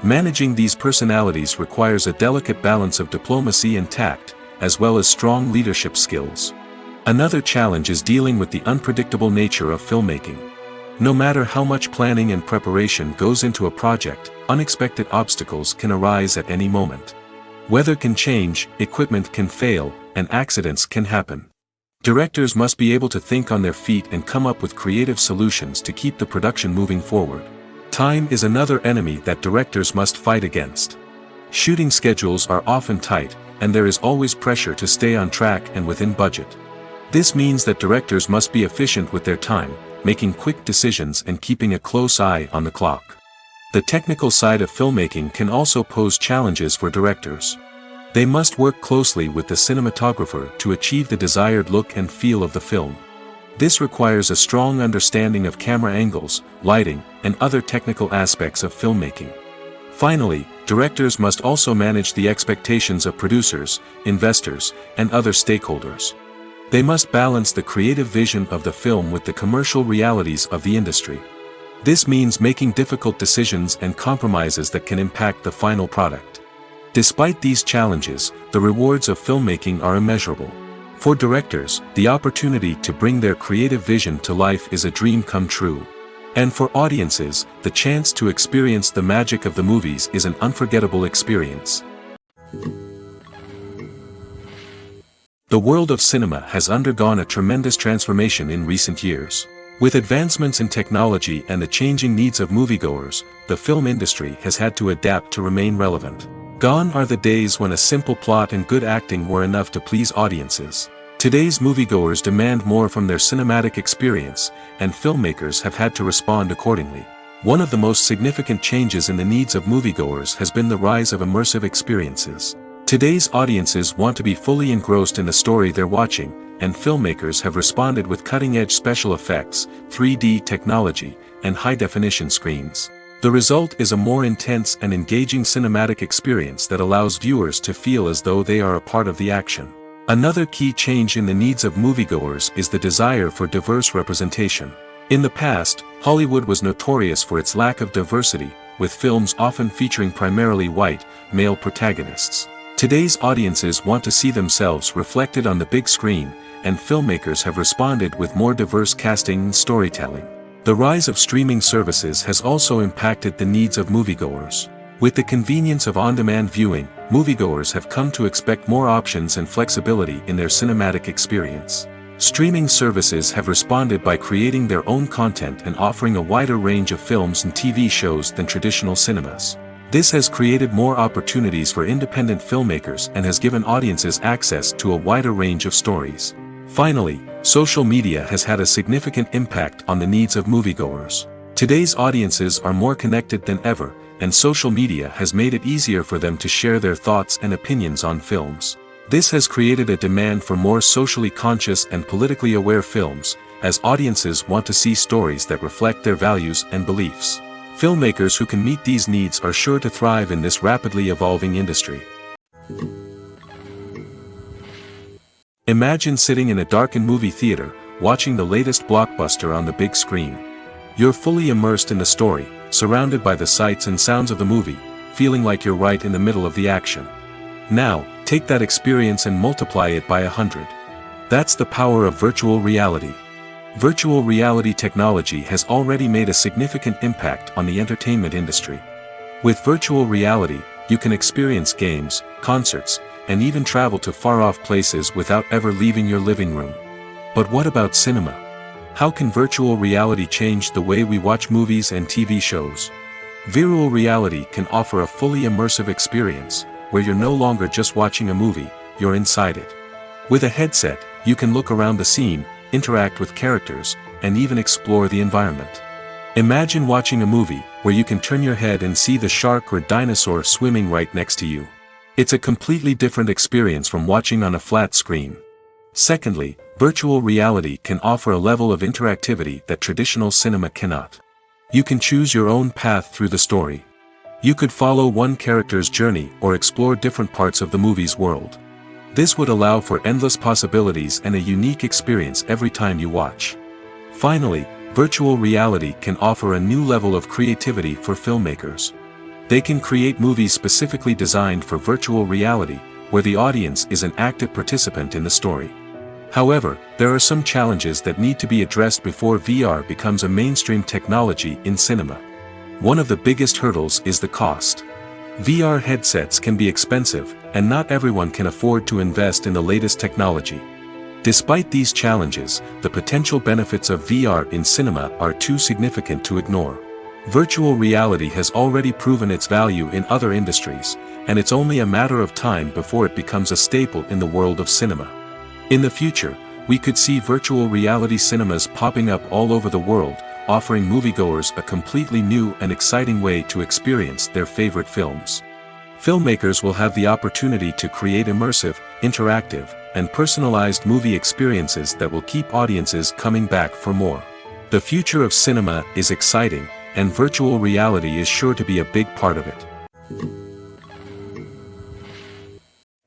Managing these personalities requires a delicate balance of diplomacy and tact, as well as strong leadership skills. Another challenge is dealing with the unpredictable nature of filmmaking. No matter how much planning and preparation goes into a project, unexpected obstacles can arise at any moment. Weather can change, equipment can fail, and accidents can happen. Directors must be able to think on their feet and come up with creative solutions to keep the production moving forward. Time is another enemy that directors must fight against. Shooting schedules are often tight, and there is always pressure to stay on track and within budget. This means that directors must be efficient with their time, making quick decisions and keeping a close eye on the clock. The technical side of filmmaking can also pose challenges for directors. They must work closely with the cinematographer to achieve the desired look and feel of the film. This requires a strong understanding of camera angles, lighting, and other technical aspects of filmmaking. Finally, directors must also manage the expectations of producers, investors, and other stakeholders. They must balance the creative vision of the film with the commercial realities of the industry. This means making difficult decisions and compromises that can impact the final product. Despite these challenges, the rewards of filmmaking are immeasurable. For directors, the opportunity to bring their creative vision to life is a dream come true. And for audiences, the chance to experience the magic of the movies is an unforgettable experience. The world of cinema has undergone a tremendous transformation in recent years. With advancements in technology and the changing needs of moviegoers, the film industry has had to adapt to remain relevant. Gone are the days when a simple plot and good acting were enough to please audiences. Today's moviegoers demand more from their cinematic experience, and filmmakers have had to respond accordingly. One of the most significant changes in the needs of moviegoers has been the rise of immersive experiences. Today's audiences want to be fully engrossed in the story they're watching, and filmmakers have responded with cutting-edge special effects, 3D technology, and high-definition screens. The result is a more intense and engaging cinematic experience that allows viewers to feel as though they are a part of the action. Another key change in the needs of moviegoers is the desire for diverse representation. In the past, Hollywood was notorious for its lack of diversity, with films often featuring primarily white, male protagonists. Today's audiences want to see themselves reflected on the big screen, and filmmakers have responded with more diverse casting and storytelling. The rise of streaming services has also impacted the needs of moviegoers. With the convenience of on-demand viewing, moviegoers have come to expect more options and flexibility in their cinematic experience. Streaming services have responded by creating their own content and offering a wider range of films and TV shows than traditional cinemas. This has created more opportunities for independent filmmakers and has given audiences access to a wider range of stories. Finally, social media has had a significant impact on the needs of moviegoers. Today's audiences are more connected than ever, and social media has made it easier for them to share their thoughts and opinions on films. This has created a demand for more socially conscious and politically aware films, as audiences want to see stories that reflect their values and beliefs. Filmmakers who can meet these needs are sure to thrive in this rapidly evolving industry. Imagine sitting in a darkened movie theater, watching the latest blockbuster on the big screen. You're fully immersed in the story, surrounded by the sights and sounds of the movie, feeling like you're right in the middle of the action. Now, take that experience and multiply it by 100. That's the power of virtual reality. Virtual reality technology has already made a significant impact on the entertainment industry. With virtual reality, you can experience games, concerts, and even travel to far-off places without ever leaving your living room. But what about cinema? How can virtual reality change the way we watch movies and TV shows? Virtual reality can offer a fully immersive experience, where you're no longer just watching a movie, you're inside it. With a headset, you can look around the scene, interact with characters, and even explore the environment. Imagine watching a movie where you can turn your head and see the shark or dinosaur swimming right next to you. It's a completely different experience from watching on a flat screen. Secondly, virtual reality can offer a level of interactivity that traditional cinema cannot. You can choose your own path through the story. You could follow one character's journey or explore different parts of the movie's world. This would allow for endless possibilities and a unique experience every time you watch. Finally, virtual reality can offer a new level of creativity for filmmakers. They can create movies specifically designed for virtual reality, where the audience is an active participant in the story. However, there are some challenges that need to be addressed before VR becomes a mainstream technology in cinema. One of the biggest hurdles is the cost. VR headsets can be expensive, and not everyone can afford to invest in the latest technology. Despite these challenges, the potential benefits of VR in cinema are too significant to ignore. Virtual reality has already proven its value in other industries, and it's only a matter of time before it becomes a staple in the world of cinema. In the future, we could see virtual reality cinemas popping up all over the world, offering moviegoers a completely new and exciting way to experience their favorite films. Filmmakers will have the opportunity to create immersive, interactive, and personalized movie experiences that will keep audiences coming back for more. The future of cinema is exciting, and virtual reality is sure to be a big part of it.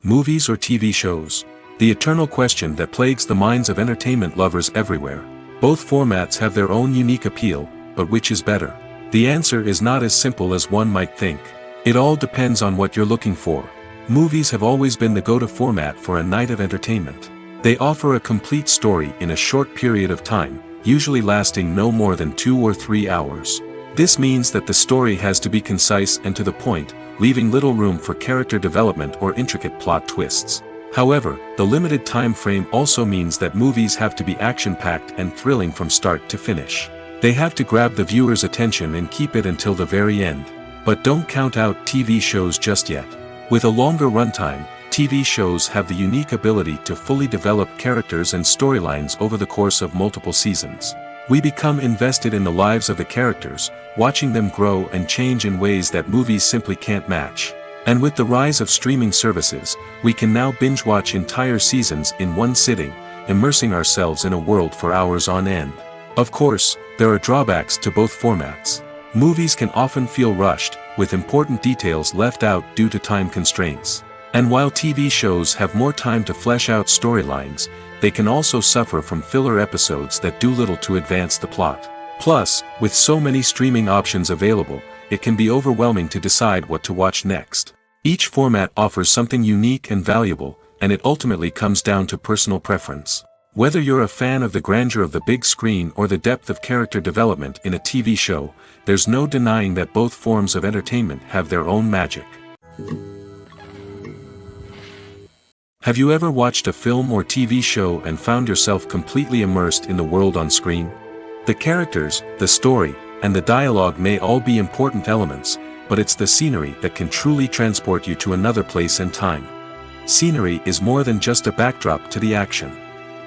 Movies or TV shows? The eternal question that plagues the minds of entertainment lovers everywhere. Both formats have their own unique appeal, but which is better? The answer is not as simple as one might think. It all depends on what you're looking for. Movies have always been the go-to format for a night of entertainment. They offer a complete story in a short period of time, usually lasting no more than 2 or 3 hours. This means that the story has to be concise and to the point, leaving little room for character development or intricate plot twists. However, the limited time frame also means that movies have to be action-packed and thrilling from start to finish. They have to grab the viewer's attention and keep it until the very end. But don't count out TV shows just yet. With a longer runtime, TV shows have the unique ability to fully develop characters and storylines over the course of multiple seasons. We become invested in the lives of the characters, watching them grow and change in ways that movies simply can't match. And with the rise of streaming services, we can now binge-watch entire seasons in one sitting, immersing ourselves in a world for hours on end. Of course, there are drawbacks to both formats. Movies can often feel rushed, with important details left out due to time constraints. And while TV shows have more time to flesh out storylines, they can also suffer from filler episodes that do little to advance the plot. Plus, with so many streaming options available, it can be overwhelming to decide what to watch next. Each format offers something unique and valuable, and it ultimately comes down to personal preference. Whether you're a fan of the grandeur of the big screen or the depth of character development in a TV show, there's no denying that both forms of entertainment have their own magic. Have you ever watched a film or TV show and found yourself completely immersed in the world on screen? The characters, the story, and the dialogue may all be important elements, but it's the scenery that can truly transport you to another place and time. Scenery is more than just a backdrop to the action.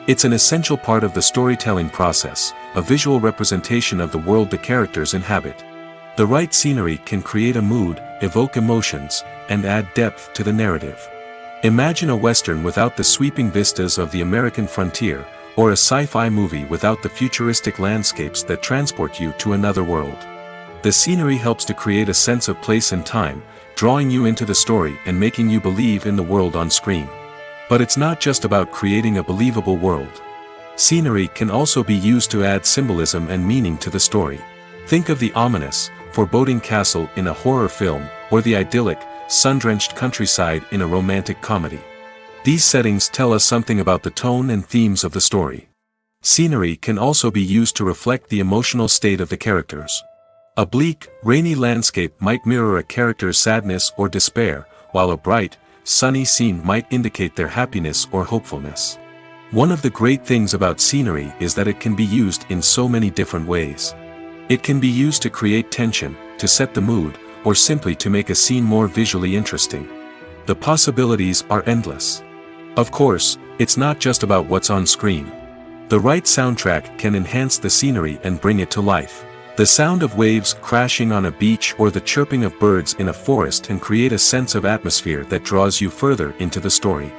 It's an essential part of the storytelling process, a visual representation of the world the characters inhabit. The right scenery can create a mood, evoke emotions, and add depth to the narrative. Imagine a Western without the sweeping vistas of the American frontier, or a sci-fi movie without the futuristic landscapes that transport you to another world. The scenery helps to create a sense of place and time, drawing you into the story and making you believe in the world on screen. But it's not just about creating a believable world. Scenery can also be used to add symbolism and meaning to the story. Think of the ominous, foreboding castle in a horror film, or the idyllic, sun-drenched countryside in a romantic comedy. These settings tell us something about the tone and themes of the story. Scenery can also be used to reflect the emotional state of the characters. A bleak, rainy landscape might mirror a character's sadness or despair, while a bright, sunny scene might indicate their happiness or hopefulness. One of the great things about scenery is that it can be used in so many different ways. It can be used to create tension, to set the mood, or simply to make a scene more visually interesting. The possibilities are endless. Of course, it's not just about what's on screen. The right soundtrack can enhance the scenery and bring it to life. The sound of waves crashing on a beach or the chirping of birds in a forest can create a sense of atmosphere that draws you further into the story.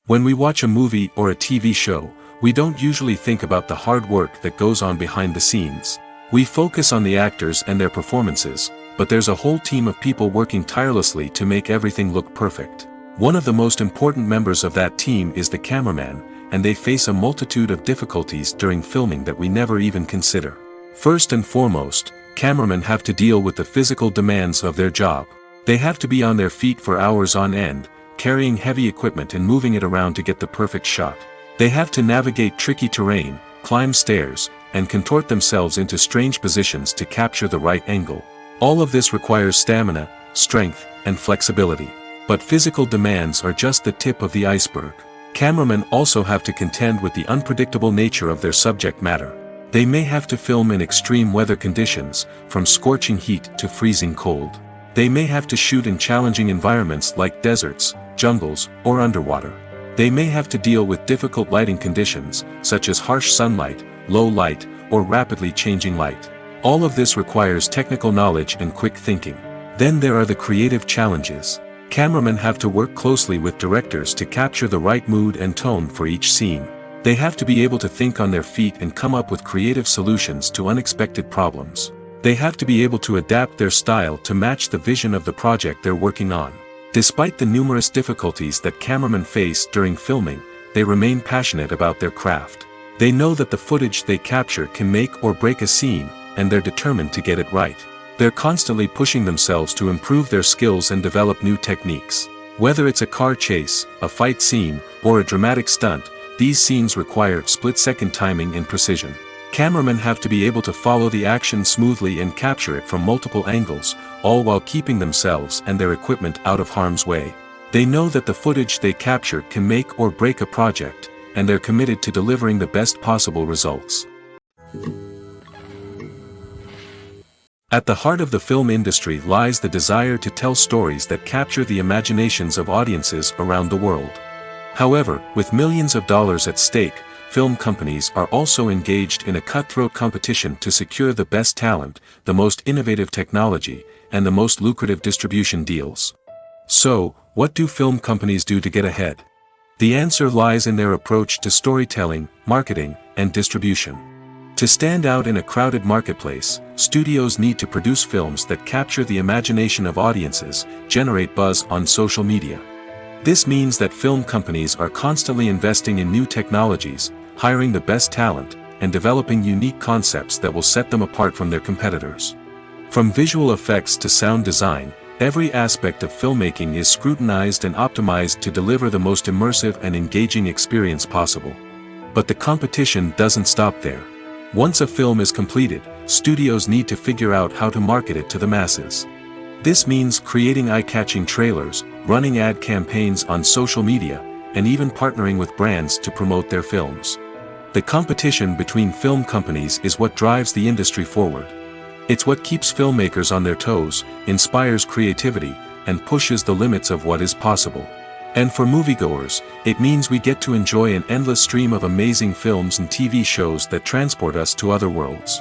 When we watch a movie or a TV show, we don't usually think about the hard work that goes on behind the scenes. We focus on the actors and their performances, but there's a whole team of people working tirelessly to make everything look perfect. One of the most important members of that team is the cameraman, and they face a multitude of difficulties during filming that we never even consider. First and foremost, cameramen have to deal with the physical demands of their job. They have to be on their feet for hours on end, carrying heavy equipment and moving it around to get the perfect shot. They have to navigate tricky terrain, climb stairs, and contort themselves into strange positions to capture the right angle. All of this requires stamina, strength, and flexibility. But physical demands are just the tip of the iceberg. Cameramen also have to contend with the unpredictable nature of their subject matter. They may have to film in extreme weather conditions, from scorching heat to freezing cold. They may have to shoot in challenging environments like deserts, jungles, or underwater. They may have to deal with difficult lighting conditions, such as harsh sunlight, low light, or rapidly changing light. All of this requires technical knowledge and quick thinking. Then there are the creative challenges. Cameramen have to work closely with directors to capture the right mood and tone for each scene. They have to be able to think on their feet and come up with creative solutions to unexpected problems. They have to be able to adapt their style to match the vision of the project they're working on. Despite the numerous difficulties that cameramen face during filming, they remain passionate about their craft. They know that the footage they capture can make or break a scene, and they're determined to get it right. They're constantly pushing themselves to improve their skills and develop new techniques. Whether it's a car chase, a fight scene, or a dramatic stunt, these scenes require split-second timing and precision. Cameramen have to be able to follow the action smoothly and capture it from multiple angles, all while keeping themselves and their equipment out of harm's way. They know that the footage they capture can make or break a project, and they're committed to delivering the best possible results. At the heart of the film industry lies the desire to tell stories that capture the imaginations of audiences around the world. However, with millions of dollars at stake, film companies are also engaged in a cutthroat competition to secure the best talent, the most innovative technology, and the most lucrative distribution deals. So, what do film companies do to get ahead? The answer lies in their approach to storytelling, marketing, and distribution. To stand out in a crowded marketplace, studios need to produce films that capture the imagination of audiences, generate buzz on social media. This means that film companies are constantly investing in new technologies, hiring the best talent, and developing unique concepts that will set them apart from their competitors. From visual effects to sound design, every aspect of filmmaking is scrutinized and optimized to deliver the most immersive and engaging experience possible. But the competition doesn't stop there. Once a film is completed, studios need to figure out how to market it to the masses. This means creating eye-catching trailers, running ad campaigns on social media, and even partnering with brands to promote their films. The competition between film companies is what drives the industry forward. It's what keeps filmmakers on their toes, inspires creativity, and pushes the limits of what is possible. And for moviegoers, it means we get to enjoy an endless stream of amazing films and TV shows that transport us to other worlds.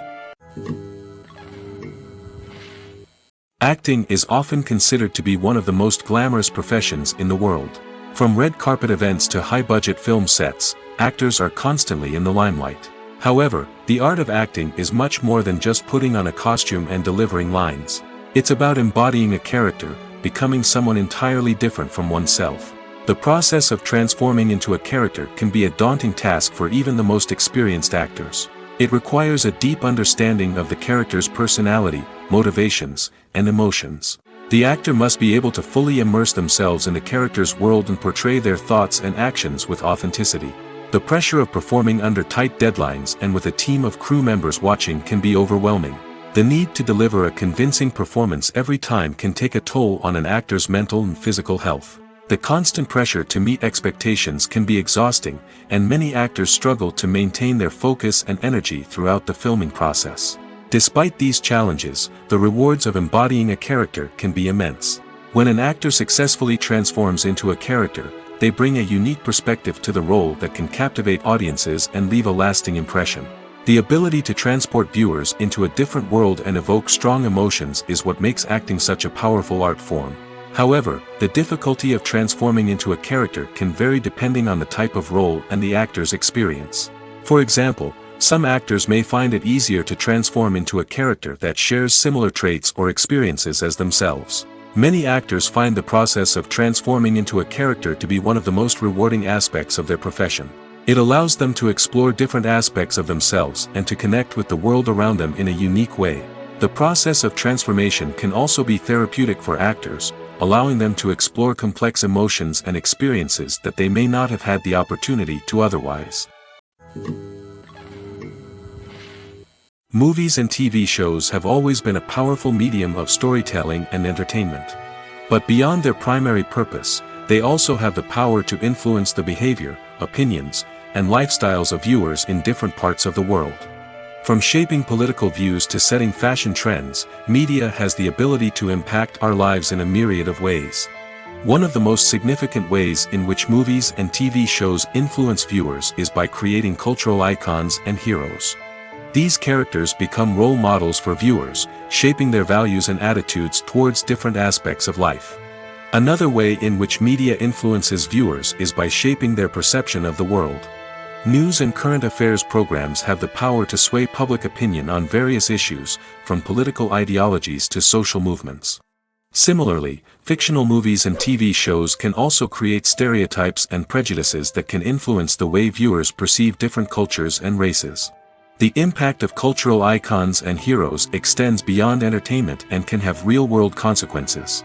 Acting is often considered to be one of the most glamorous professions in the world. From red carpet events to high-budget film sets, actors are constantly in the limelight. However, the art of acting is much more than just putting on a costume and delivering lines. It's about embodying a character, becoming someone entirely different from oneself. The process of transforming into a character can be a daunting task for even the most experienced actors. It requires a deep understanding of the character's personality, motivations, and emotions. The actor must be able to fully immerse themselves in the character's world and portray their thoughts and actions with authenticity. The pressure of performing under tight deadlines and with a team of crew members watching can be overwhelming. The need to deliver a convincing performance every time can take a toll on an actor's mental and physical health. The constant pressure to meet expectations can be exhausting, and many actors struggle to maintain their focus and energy throughout the filming process. Despite these challenges, the rewards of embodying a character can be immense. When an actor successfully transforms into a character, they bring a unique perspective to the role that can captivate audiences and leave a lasting impression. The ability to transport viewers into a different world and evoke strong emotions is what makes acting such a powerful art form. However, the difficulty of transforming into a character can vary depending on the type of role and the actor's experience. For example, some actors may find it easier to transform into a character that shares similar traits or experiences as themselves. Many actors find the process of transforming into a character to be one of the most rewarding aspects of their profession. It allows them to explore different aspects of themselves and to connect with the world around them in a unique way. The process of transformation can also be therapeutic for actors, allowing them to explore complex emotions and experiences that they may not have had the opportunity to otherwise. Movies and TV shows have always been a powerful medium of storytelling and entertainment. But beyond their primary purpose, they also have the power to influence the behavior, opinions, and lifestyles of viewers in different parts of the world. From shaping political views to setting fashion trends, media has the ability to impact our lives in a myriad of ways. One of the most significant ways in which movies and TV shows influence viewers is by creating cultural icons and heroes. These characters become role models for viewers, shaping their values and attitudes towards different aspects of life. Another way in which media influences viewers is by shaping their perception of the world. News and current affairs programs have the power to sway public opinion on various issues, from political ideologies to social movements. Similarly, fictional movies and TV shows can also create stereotypes and prejudices that can influence the way viewers perceive different cultures and races. The impact of cultural icons and heroes extends beyond entertainment and can have real-world consequences.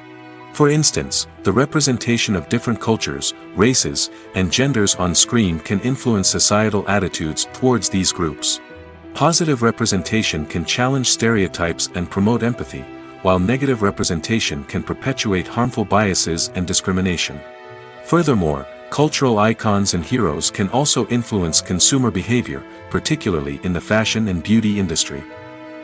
For instance, the representation of different cultures, races, and genders on screen can influence societal attitudes towards these groups. Positive representation can challenge stereotypes and promote empathy, while negative representation can perpetuate harmful biases and discrimination. Furthermore, cultural icons and heroes can also influence consumer behavior, particularly in the fashion and beauty industry.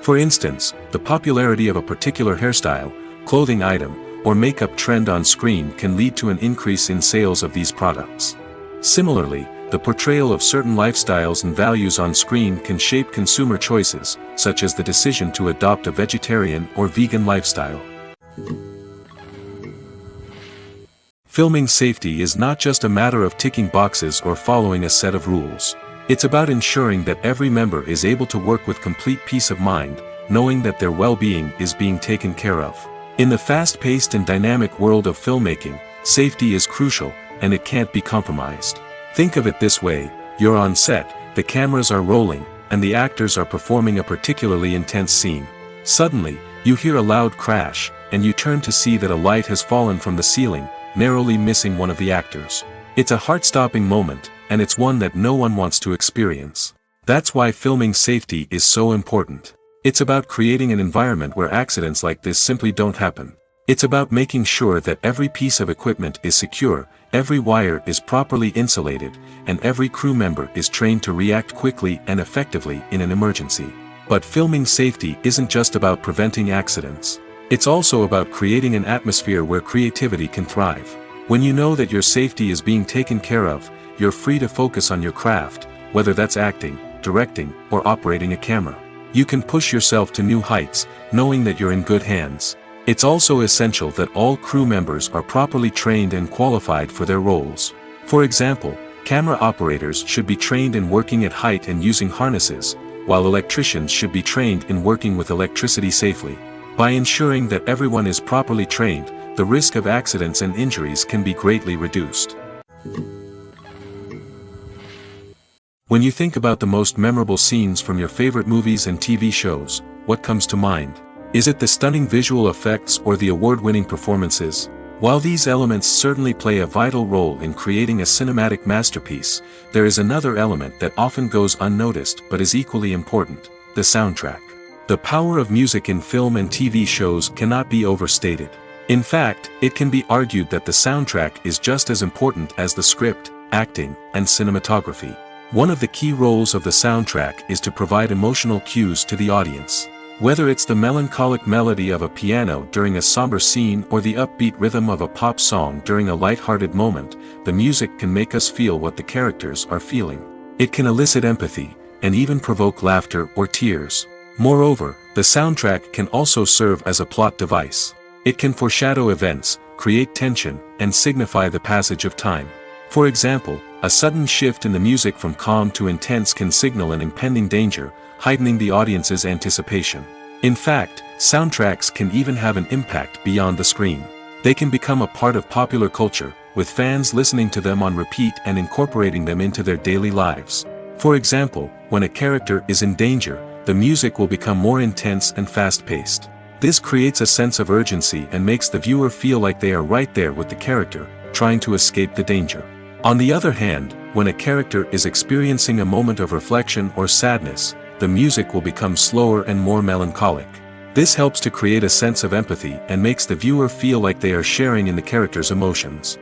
For instance, the popularity of a particular hairstyle, clothing item, or makeup trend on screen can lead to an increase in sales of these products. Similarly, the portrayal of certain lifestyles and values on screen can shape consumer choices, such as the decision to adopt a vegetarian or vegan lifestyle. Filming safety is not just a matter of ticking boxes or following a set of rules. It's about ensuring that every member is able to work with complete peace of mind, knowing that their well-being is being taken care of. In the fast-paced and dynamic world of filmmaking, safety is crucial, and it can't be compromised. Think of it this way: you're on set, the cameras are rolling, and the actors are performing a particularly intense scene. Suddenly, you hear a loud crash, and you turn to see that a light has fallen from the ceiling, narrowly missing one of the actors. It's a heart-stopping moment, and it's one that no one wants to experience. That's why filming safety is so important. It's about creating an environment where accidents like this simply don't happen. It's about making sure that every piece of equipment is secure, every wire is properly insulated, and every crew member is trained to react quickly and effectively in an emergency. But filming safety isn't just about preventing accidents. It's also about creating an atmosphere where creativity can thrive. When you know that your safety is being taken care of, you're free to focus on your craft, whether that's acting, directing, or operating a camera. You can push yourself to new heights, knowing that you're in good hands. It's also essential that all crew members are properly trained and qualified for their roles. For example, camera operators should be trained in working at height and using harnesses, while electricians should be trained in working with electricity safely. By ensuring that everyone is properly trained, the risk of accidents and injuries can be greatly reduced. When you think about the most memorable scenes from your favorite movies and TV shows, what comes to mind? Is it the stunning visual effects or the award-winning performances? While these elements certainly play a vital role in creating a cinematic masterpiece, there is another element that often goes unnoticed but is equally important: the soundtrack. The power of music in film and TV shows cannot be overstated. In fact, it can be argued that the soundtrack is just as important as the script, acting, and cinematography. One of the key roles of the soundtrack is to provide emotional cues to the audience. Whether it's the melancholic melody of a piano during a somber scene or the upbeat rhythm of a pop song during a light-hearted moment, the music can make us feel what the characters are feeling. It can elicit empathy, and even provoke laughter or tears. Moreover, the soundtrack can also serve as a plot device. It can foreshadow events, create tension, and signify the passage of time. For example, a sudden shift in the music from calm to intense can signal an impending danger, heightening the audience's anticipation. In fact, soundtracks can even have an impact beyond the screen. They can become a part of popular culture, with fans listening to them on repeat and incorporating them into their daily lives. For example, when a character is in danger, the music will become more intense and fast-paced. This creates a sense of urgency and makes the viewer feel like they are right there with the character, trying to escape the danger. On the other hand, when a character is experiencing a moment of reflection or sadness, the music will become slower and more melancholic. This helps to create a sense of empathy and makes the viewer feel like they are sharing in the character's emotions.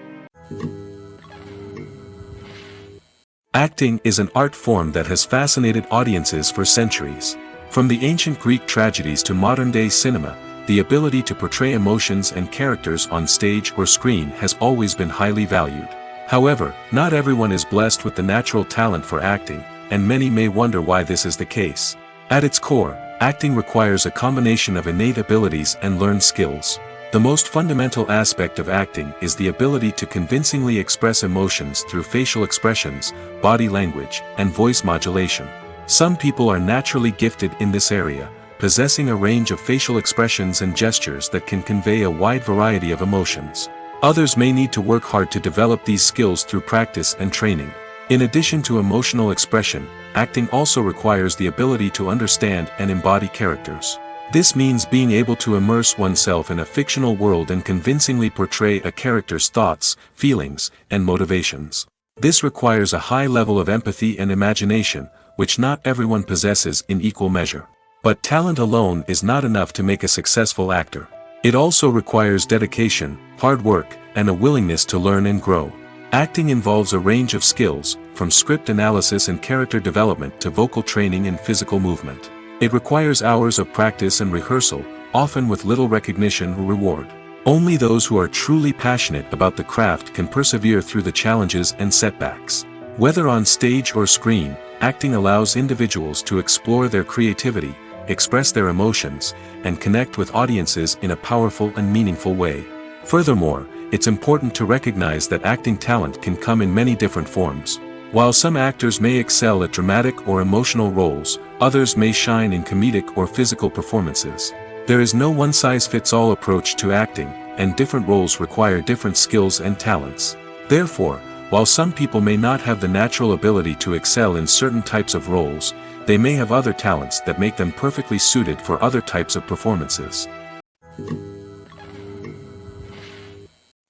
Acting is an art form that has fascinated audiences for centuries. From the ancient Greek tragedies to modern-day cinema, the ability to portray emotions and characters on stage or screen has always been highly valued. However, not everyone is blessed with the natural talent for acting, and many may wonder why this is the case. At its core, acting requires a combination of innate abilities and learned skills. The most fundamental aspect of acting is the ability to convincingly express emotions through facial expressions, body language, and voice modulation. Some people are naturally gifted in this area, possessing a range of facial expressions and gestures that can convey a wide variety of emotions. Others may need to work hard to develop these skills through practice and training. In addition to emotional expression, acting also requires the ability to understand and embody characters. This means being able to immerse oneself in a fictional world and convincingly portray a character's thoughts, feelings, and motivations. This requires a high level of empathy and imagination, which not everyone possesses in equal measure. But talent alone is not enough to make a successful actor. It also requires dedication, hard work, and a willingness to learn and grow. Acting involves a range of skills, from script analysis and character development to vocal training and physical movement. It requires hours of practice and rehearsal, often with little recognition or reward. Only those who are truly passionate about the craft can persevere through the challenges and setbacks. Whether on stage or screen, acting allows individuals to explore their creativity, express their emotions, and connect with audiences in a powerful and meaningful way. Furthermore, it's important to recognize that acting talent can come in many different forms. While some actors may excel at dramatic or emotional roles, others may shine in comedic or physical performances. There is no one-size-fits-all approach to acting, and different roles require different skills and talents. Therefore, while some people may not have the natural ability to excel in certain types of roles, they may have other talents that make them perfectly suited for other types of performances.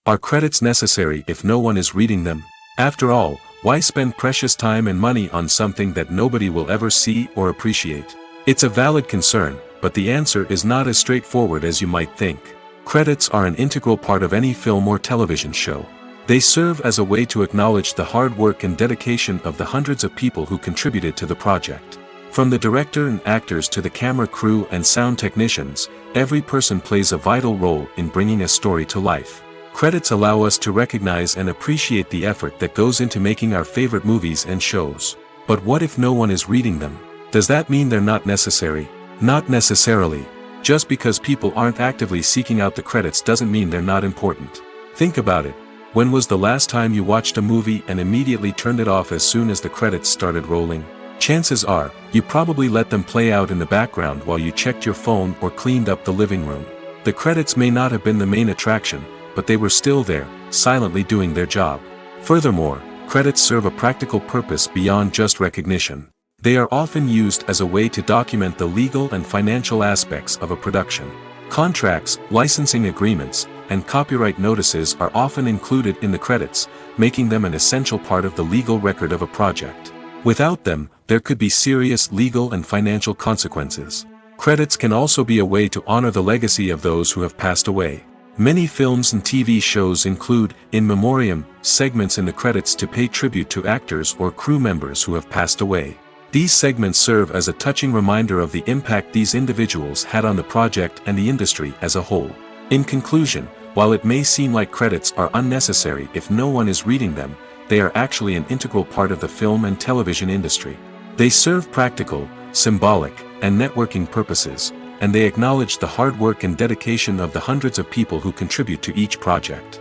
Are credits necessary if no one is reading them? After all, why spend precious time and money on something that nobody will ever see or appreciate? It's a valid concern, but the answer is not as straightforward as you might think. Credits are an integral part of any film or television show. They serve as a way to acknowledge the hard work and dedication of the hundreds of people who contributed to the project. From the director and actors to the camera crew and sound technicians, every person plays a vital role in bringing a story to life. Credits allow us to recognize and appreciate the effort that goes into making our favorite movies and shows. But what if no one is reading them? Does that mean they're not necessary? Not necessarily. Just because people aren't actively seeking out the credits doesn't mean they're not important. Think about it. When was the last time you watched a movie and immediately turned it off as soon as the credits started rolling? Chances are, you probably let them play out in the background while you checked your phone or cleaned up the living room. The credits may not have been the main attraction, but they were still there, silently doing their job. Furthermore, credits serve a practical purpose beyond just recognition. They are often used as a way to document the legal and financial aspects of a production. Contracts, licensing agreements, and copyright notices are often included in the credits, making them an essential part of the legal record of a project. Without them, there could be serious legal and financial consequences. Credits can also be a way to honor the legacy of those who have passed away. Many films and TV shows include, in memoriam, segments in the credits to pay tribute to actors or crew members who have passed away. These segments serve as a touching reminder of the impact these individuals had on the project and the industry as a whole. In conclusion, while it may seem like credits are unnecessary if no one is reading them, they are actually an integral part of the film and television industry. They serve practical, symbolic, and networking purposes, and they acknowledge the hard work and dedication of the hundreds of people who contribute to each project.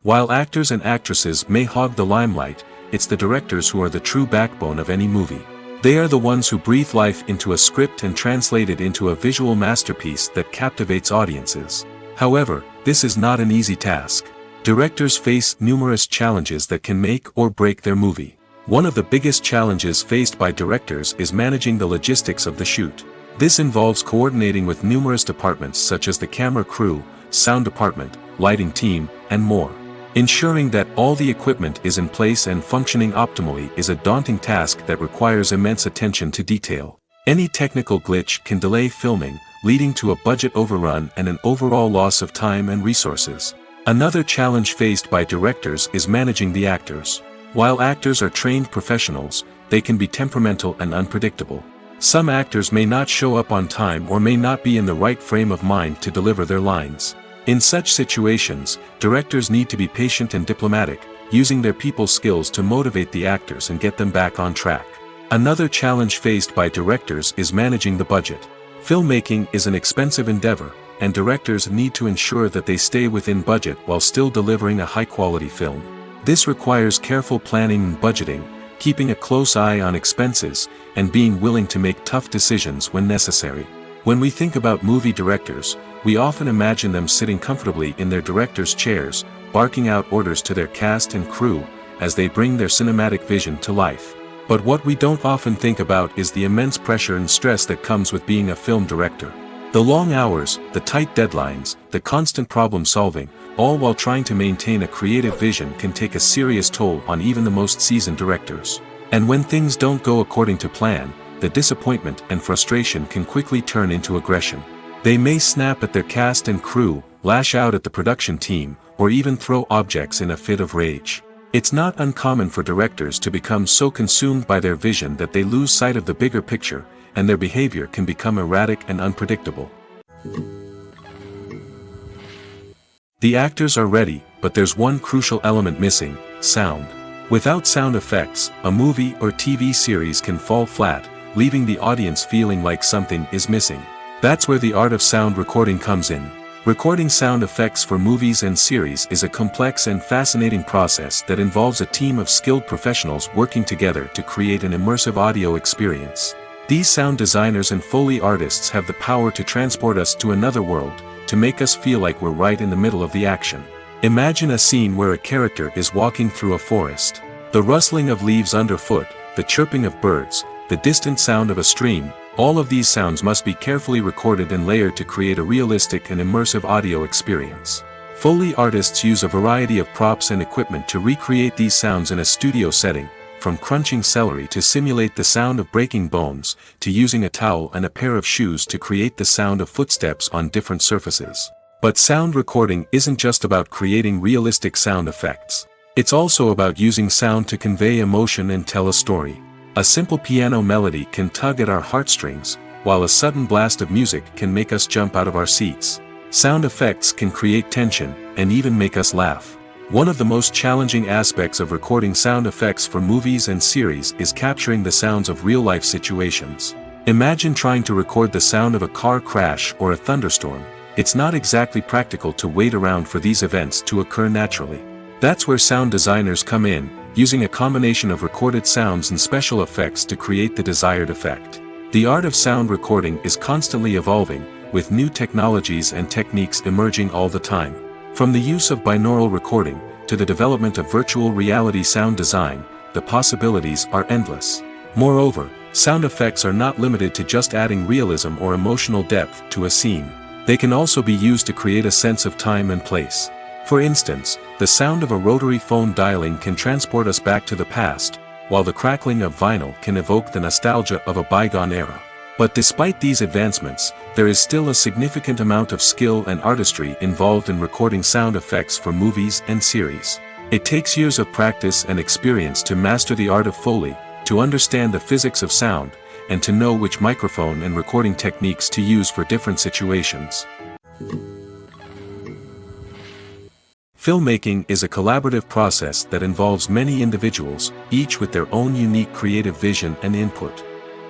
While actors and actresses may hog the limelight, it's the directors who are the true backbone of any movie. They are the ones who breathe life into a script and translate it into a visual masterpiece that captivates audiences. However, this is not an easy task. Directors face numerous challenges that can make or break their movie. One of the biggest challenges faced by directors is managing the logistics of the shoot. This involves coordinating with numerous departments such as the camera crew, sound department, lighting team, and more. Ensuring that all the equipment is in place and functioning optimally is a daunting task that requires immense attention to detail. Any technical glitch can delay filming, leading to a budget overrun and an overall loss of time and resources. Another challenge faced by directors is managing the actors. While actors are trained professionals, they can be temperamental and unpredictable. Some actors may not show up on time or may not be in the right frame of mind to deliver their lines. In such situations, directors need to be patient and diplomatic, using their people skills to motivate the actors and get them back on track. Another challenge faced by directors is managing the budget. Filmmaking is an expensive endeavor, and directors need to ensure that they stay within budget while still delivering a high-quality film. This requires careful planning and budgeting, keeping a close eye on expenses, and being willing to make tough decisions when necessary. When we think about movie directors, we often imagine them sitting comfortably in their director's chairs, barking out orders to their cast and crew, as they bring their cinematic vision to life. But what we don't often think about is the immense pressure and stress that comes with being a film director. The long hours, the tight deadlines, the constant problem solving, all while trying to maintain a creative vision can take a serious toll on even the most seasoned directors. And when things don't go according to plan, the disappointment and frustration can quickly turn into aggression. They may snap at their cast and crew, lash out at the production team, or even throw objects in a fit of rage. It's not uncommon for directors to become so consumed by their vision that they lose sight of the bigger picture, and their behavior can become erratic and unpredictable. The actors are ready, but there's one crucial element missing: sound. Without sound effects, a movie or TV series can fall flat, leaving the audience feeling like something is missing. That's where the art of sound recording comes in. Recording sound effects for movies and series is a complex and fascinating process that involves a team of skilled professionals working together to create an immersive audio experience. These sound designers and Foley artists have the power to transport us to another world, to make us feel like we're right in the middle of the action. Imagine a scene where a character is walking through a forest. The rustling of leaves underfoot, the chirping of birds, the distant sound of a stream, all of these sounds must be carefully recorded and layered to create a realistic and immersive audio experience. Foley artists use a variety of props and equipment to recreate these sounds in a studio setting, from crunching celery to simulate the sound of breaking bones, to using a towel and a pair of shoes to create the sound of footsteps on different surfaces. But sound recording isn't just about creating realistic sound effects. It's also about using sound to convey emotion and tell a story. A simple piano melody can tug at our heartstrings, while a sudden blast of music can make us jump out of our seats. Sound effects can create tension, and even make us laugh. One of the most challenging aspects of recording sound effects for movies and series is capturing the sounds of real-life situations. Imagine trying to record the sound of a car crash or a thunderstorm. It's not exactly practical to wait around for these events to occur naturally. That's where sound designers come in, using a combination of recorded sounds and special effects to create the desired effect. The art of sound recording is constantly evolving, with new technologies and techniques emerging all the time. From the use of binaural recording, to the development of virtual reality sound design, the possibilities are endless. Moreover, sound effects are not limited to just adding realism or emotional depth to a scene. They can also be used to create a sense of time and place. For instance, the sound of a rotary phone dialing can transport us back to the past, while the crackling of vinyl can evoke the nostalgia of a bygone era. But despite these advancements, there is still a significant amount of skill and artistry involved in recording sound effects for movies and series. It takes years of practice and experience to master the art of Foley, to understand the physics of sound, and to know which microphone and recording techniques to use for different situations. Filmmaking is a collaborative process that involves many individuals, each with their own unique creative vision and input.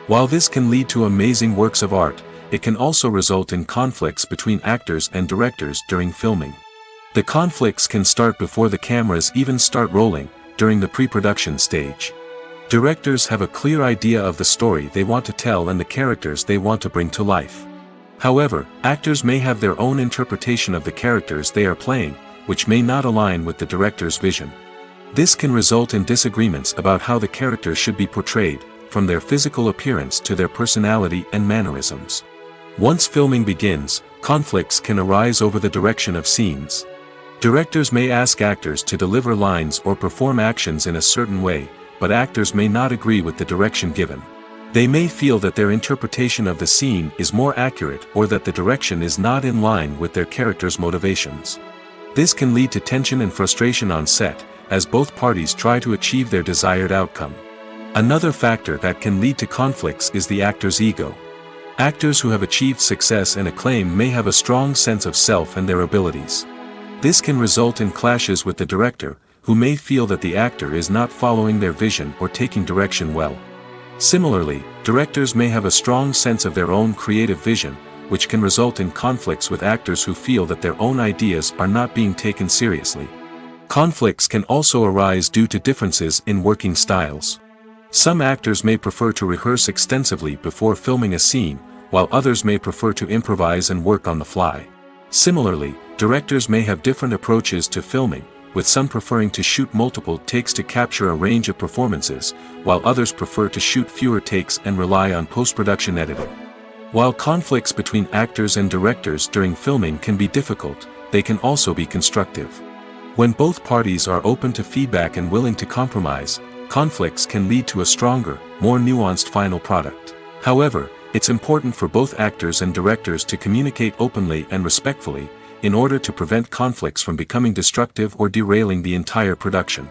While this can lead to amazing works of art, it can also result in conflicts between actors and directors during filming. The conflicts can start before the cameras even start rolling, during the pre-production stage. Directors have a clear idea of the story they want to tell and the characters they want to bring to life. However, actors may have their own interpretation of the characters they are playing, which may not align with the director's vision. This can result in disagreements about how the characters should be portrayed, from their physical appearance to their personality and mannerisms. Once filming begins, conflicts can arise over the direction of scenes. Directors may ask actors to deliver lines or perform actions in a certain way, but actors may not agree with the direction given. They may feel that their interpretation of the scene is more accurate or that the direction is not in line with their character's motivations. This can lead to tension and frustration on set, as both parties try to achieve their desired outcome. Another factor that can lead to conflicts is the actor's ego. Actors who have achieved success and acclaim may have a strong sense of self and their abilities. This can result in clashes with the director, who may feel that the actor is not following their vision or taking direction well. Similarly, directors may have a strong sense of their own creative vision, which can result in conflicts with actors who feel that their own ideas are not being taken seriously. Conflicts can also arise due to differences in working styles. Some actors may prefer to rehearse extensively before filming a scene, while others may prefer to improvise and work on the fly. Similarly, directors may have different approaches to filming, with some preferring to shoot multiple takes to capture a range of performances, while others prefer to shoot fewer takes and rely on post-production editing. While conflicts between actors and directors during filming can be difficult, they can also be constructive. When both parties are open to feedback and willing to compromise, conflicts can lead to a stronger, more nuanced final product. However, it's important for both actors and directors to communicate openly and respectfully, in order to prevent conflicts from becoming destructive or derailing the entire production.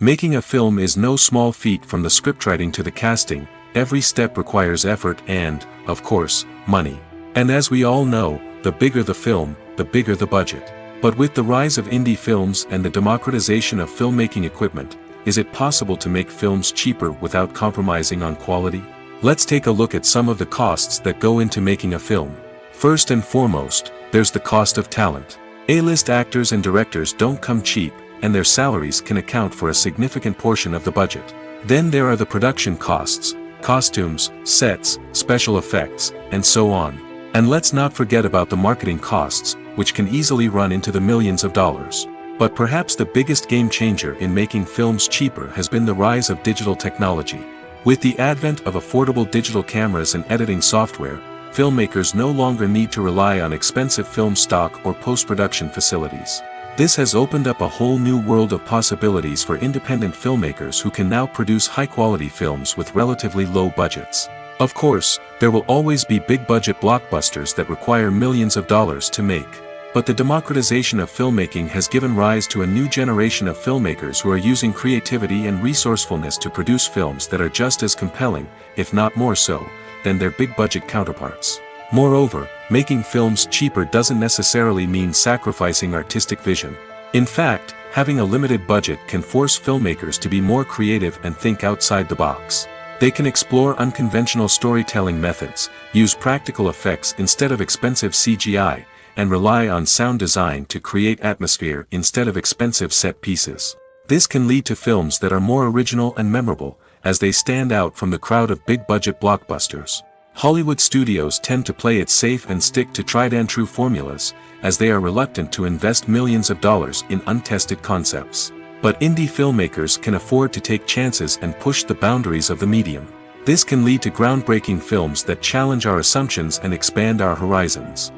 Making a film is no small feat. From the scriptwriting to the casting, every step requires effort and, of course, money. And as we all know, the bigger the film, the bigger the budget. But with the rise of indie films and the democratization of filmmaking equipment, is it possible to make films cheaper without compromising on quality? Let's take a look at some of the costs that go into making a film. First and foremost, there's the cost of talent. A-list actors and directors don't come cheap, and their salaries can account for a significant portion of the budget. Then there are the production costs, costumes, sets, special effects, and so on. And let's not forget about the marketing costs, which can easily run into the millions of dollars. But perhaps the biggest game changer in making films cheaper has been the rise of digital technology. With the advent of affordable digital cameras and editing software, filmmakers no longer need to rely on expensive film stock or post-production facilities. This has opened up a whole new world of possibilities for independent filmmakers who can now produce high-quality films with relatively low budgets. Of course, there will always be big-budget blockbusters that require millions of dollars to make. But the democratization of filmmaking has given rise to a new generation of filmmakers who are using creativity and resourcefulness to produce films that are just as compelling, if not more so, than their big-budget counterparts. Moreover, making films cheaper doesn't necessarily mean sacrificing artistic vision. In fact, having a limited budget can force filmmakers to be more creative and think outside the box. They can explore unconventional storytelling methods, use practical effects instead of expensive CGI, and rely on sound design to create atmosphere instead of expensive set pieces. This can lead to films that are more original and memorable, as they stand out from the crowd of big-budget blockbusters. Hollywood studios tend to play it safe and stick to tried-and-true formulas, as they are reluctant to invest millions of dollars in untested concepts. But indie filmmakers can afford to take chances and push the boundaries of the medium. This can lead to groundbreaking films that challenge our assumptions and expand our horizons.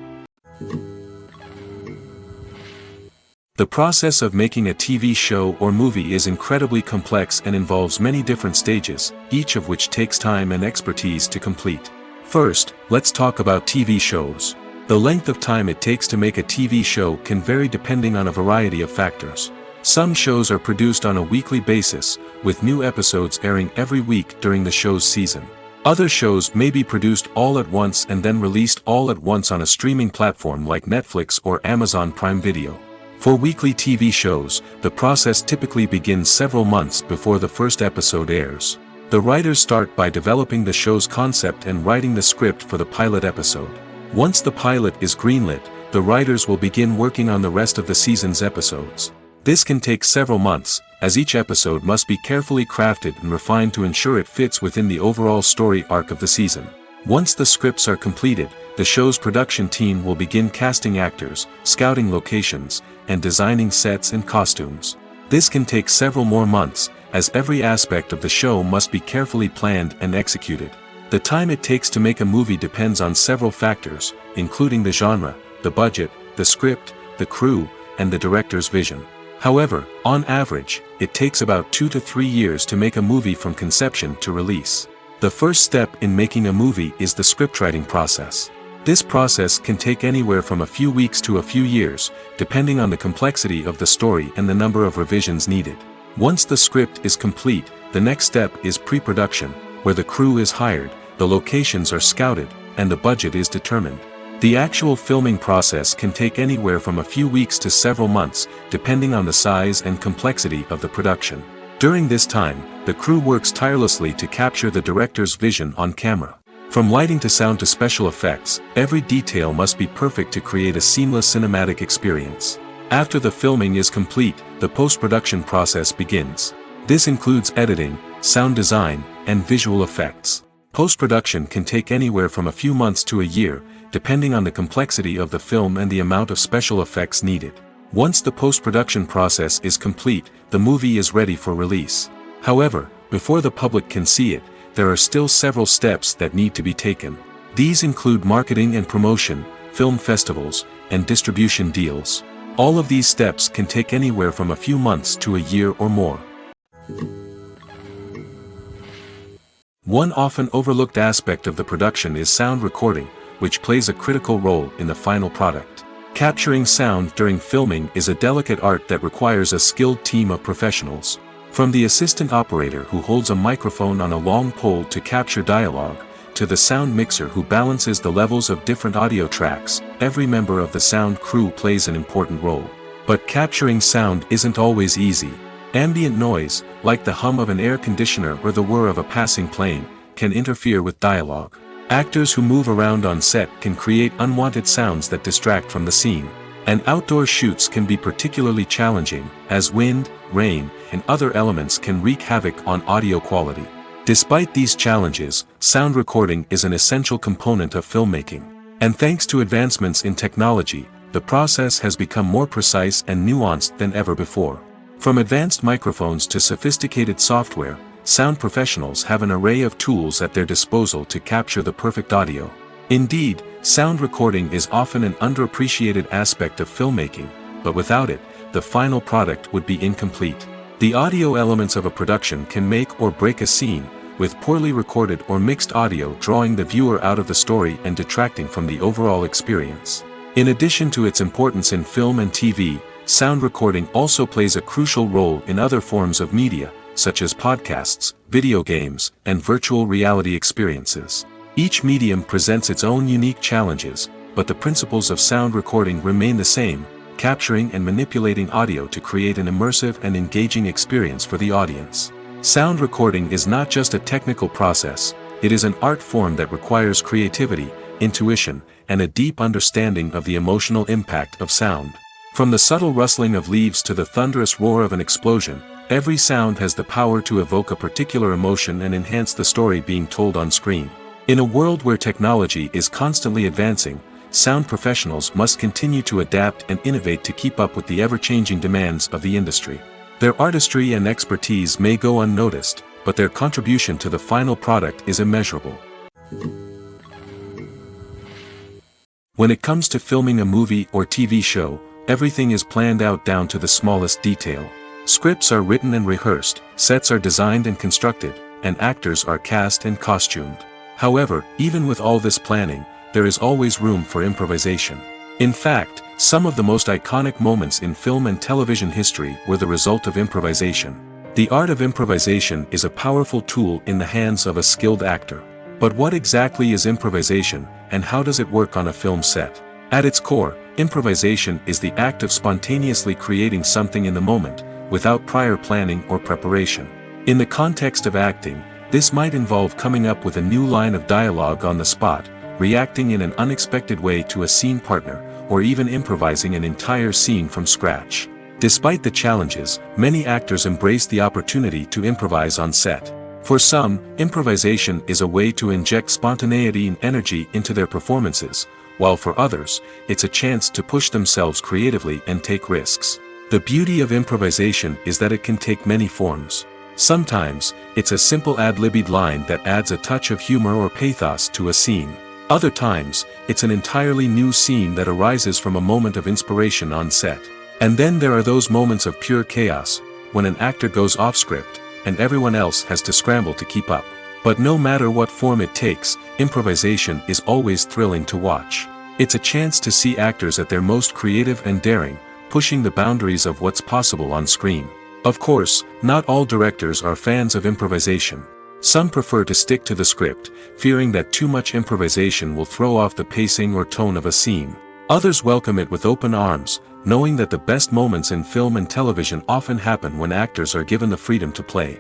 The process of making a TV show or movie is incredibly complex and involves many different stages, each of which takes time and expertise to complete. First, let's talk about TV shows. The length of time it takes to make a TV show can vary depending on a variety of factors. Some shows are produced on a weekly basis, with new episodes airing every week during the show's season. Other shows may be produced all at once and then released all at once on a streaming platform like Netflix or Amazon Prime Video. For weekly TV shows, the process typically begins several months before the first episode airs. The writers start by developing the show's concept and writing the script for the pilot episode. Once the pilot is greenlit, the writers will begin working on the rest of the season's episodes. This can take several months, as each episode must be carefully crafted and refined to ensure it fits within the overall story arc of the season. Once the scripts are completed, the show's production team will begin casting actors, scouting locations, and designing sets and costumes. This can take several more months, as every aspect of the show must be carefully planned and executed. The time it takes to make a movie depends on several factors, including the genre, the budget, the script, the crew, and the director's vision. However, on average, it takes about 2 to 3 years to make a movie from conception to release. The first step in making a movie is the scriptwriting process. This process can take anywhere from a few weeks to a few years, depending on the complexity of the story and the number of revisions needed. Once the script is complete, the next step is pre-production, where the crew is hired, the locations are scouted, and the budget is determined. The actual filming process can take anywhere from a few weeks to several months, depending on the size and complexity of the production. During this time, the crew works tirelessly to capture the director's vision on camera. From lighting to sound to special effects, every detail must be perfect to create a seamless cinematic experience. After the filming is complete, the post-production process begins. This includes editing, sound design, and visual effects. Post-production can take anywhere from a few months to a year, depending on the complexity of the film and the amount of special effects needed. Once the post-production process is complete, the movie is ready for release. However, before the public can see it, there are still several steps that need to be taken. These include marketing and promotion, film festivals, and distribution deals. All of these steps can take anywhere from a few months to a year or more. One often overlooked aspect of the production is sound recording, which plays a critical role in the final product. Capturing sound during filming is a delicate art that requires a skilled team of professionals. From the assistant operator who holds a microphone on a long pole to capture dialogue, to the sound mixer who balances the levels of different audio tracks, every member of the sound crew plays an important role. But capturing sound isn't always easy. Ambient noise, like the hum of an air conditioner or the whir of a passing plane, can interfere with dialogue. Actors who move around on set can create unwanted sounds that distract from the scene. And outdoor shoots can be particularly challenging, as wind, rain, and other elements can wreak havoc on audio quality. Despite these challenges, sound recording is an essential component of filmmaking. And thanks to advancements in technology, the process has become more precise and nuanced than ever before. From advanced microphones to sophisticated software, sound professionals have an array of tools at their disposal to capture the perfect audio. Indeed, sound recording is often an underappreciated aspect of filmmaking, but without it, the final product would be incomplete. The audio elements of a production can make or break a scene, with poorly recorded or mixed audio drawing the viewer out of the story and detracting from the overall experience. In addition to its importance in film and TV, sound recording also plays a crucial role in other forms of media, such as podcasts, video games, and virtual reality experiences. Each medium presents its own unique challenges, but the principles of sound recording remain the same, capturing and manipulating audio to create an immersive and engaging experience for the audience. Sound recording is not just a technical process, it is an art form that requires creativity, intuition, and a deep understanding of the emotional impact of sound. From the subtle rustling of leaves to the thunderous roar of an explosion, every sound has the power to evoke a particular emotion and enhance the story being told on screen. In a world where technology is constantly advancing, sound professionals must continue to adapt and innovate to keep up with the ever-changing demands of the industry. Their artistry and expertise may go unnoticed, but their contribution to the final product is immeasurable. When it comes to filming a movie or TV show, everything is planned out down to the smallest detail. Scripts are written and rehearsed, sets are designed and constructed, and actors are cast and costumed. However, even with all this planning, there is always room for improvisation. In fact, some of the most iconic moments in film and television history were the result of improvisation. The art of improvisation is a powerful tool in the hands of a skilled actor. But what exactly is improvisation, and how does it work on a film set? At its core, improvisation is the act of spontaneously creating something in the moment, without prior planning or preparation. In the context of acting, this might involve coming up with a new line of dialogue on the spot, reacting in an unexpected way to a scene partner, or even improvising an entire scene from scratch. Despite the challenges, many actors embrace the opportunity to improvise on set. For some, improvisation is a way to inject spontaneity and energy into their performances, while for others, it's a chance to push themselves creatively and take risks. The beauty of improvisation is that it can take many forms. Sometimes, it's a simple ad-libbed line that adds a touch of humor or pathos to a scene. Other times, it's an entirely new scene that arises from a moment of inspiration on set. And then there are those moments of pure chaos, when an actor goes off script, and everyone else has to scramble to keep up. But no matter what form it takes, improvisation is always thrilling to watch. It's a chance to see actors at their most creative and daring, pushing the boundaries of what's possible on screen. Of course, not all directors are fans of improvisation. Some prefer to stick to the script, fearing that too much improvisation will throw off the pacing or tone of a scene. Others welcome it with open arms, knowing that the best moments in film and television often happen when actors are given the freedom to play.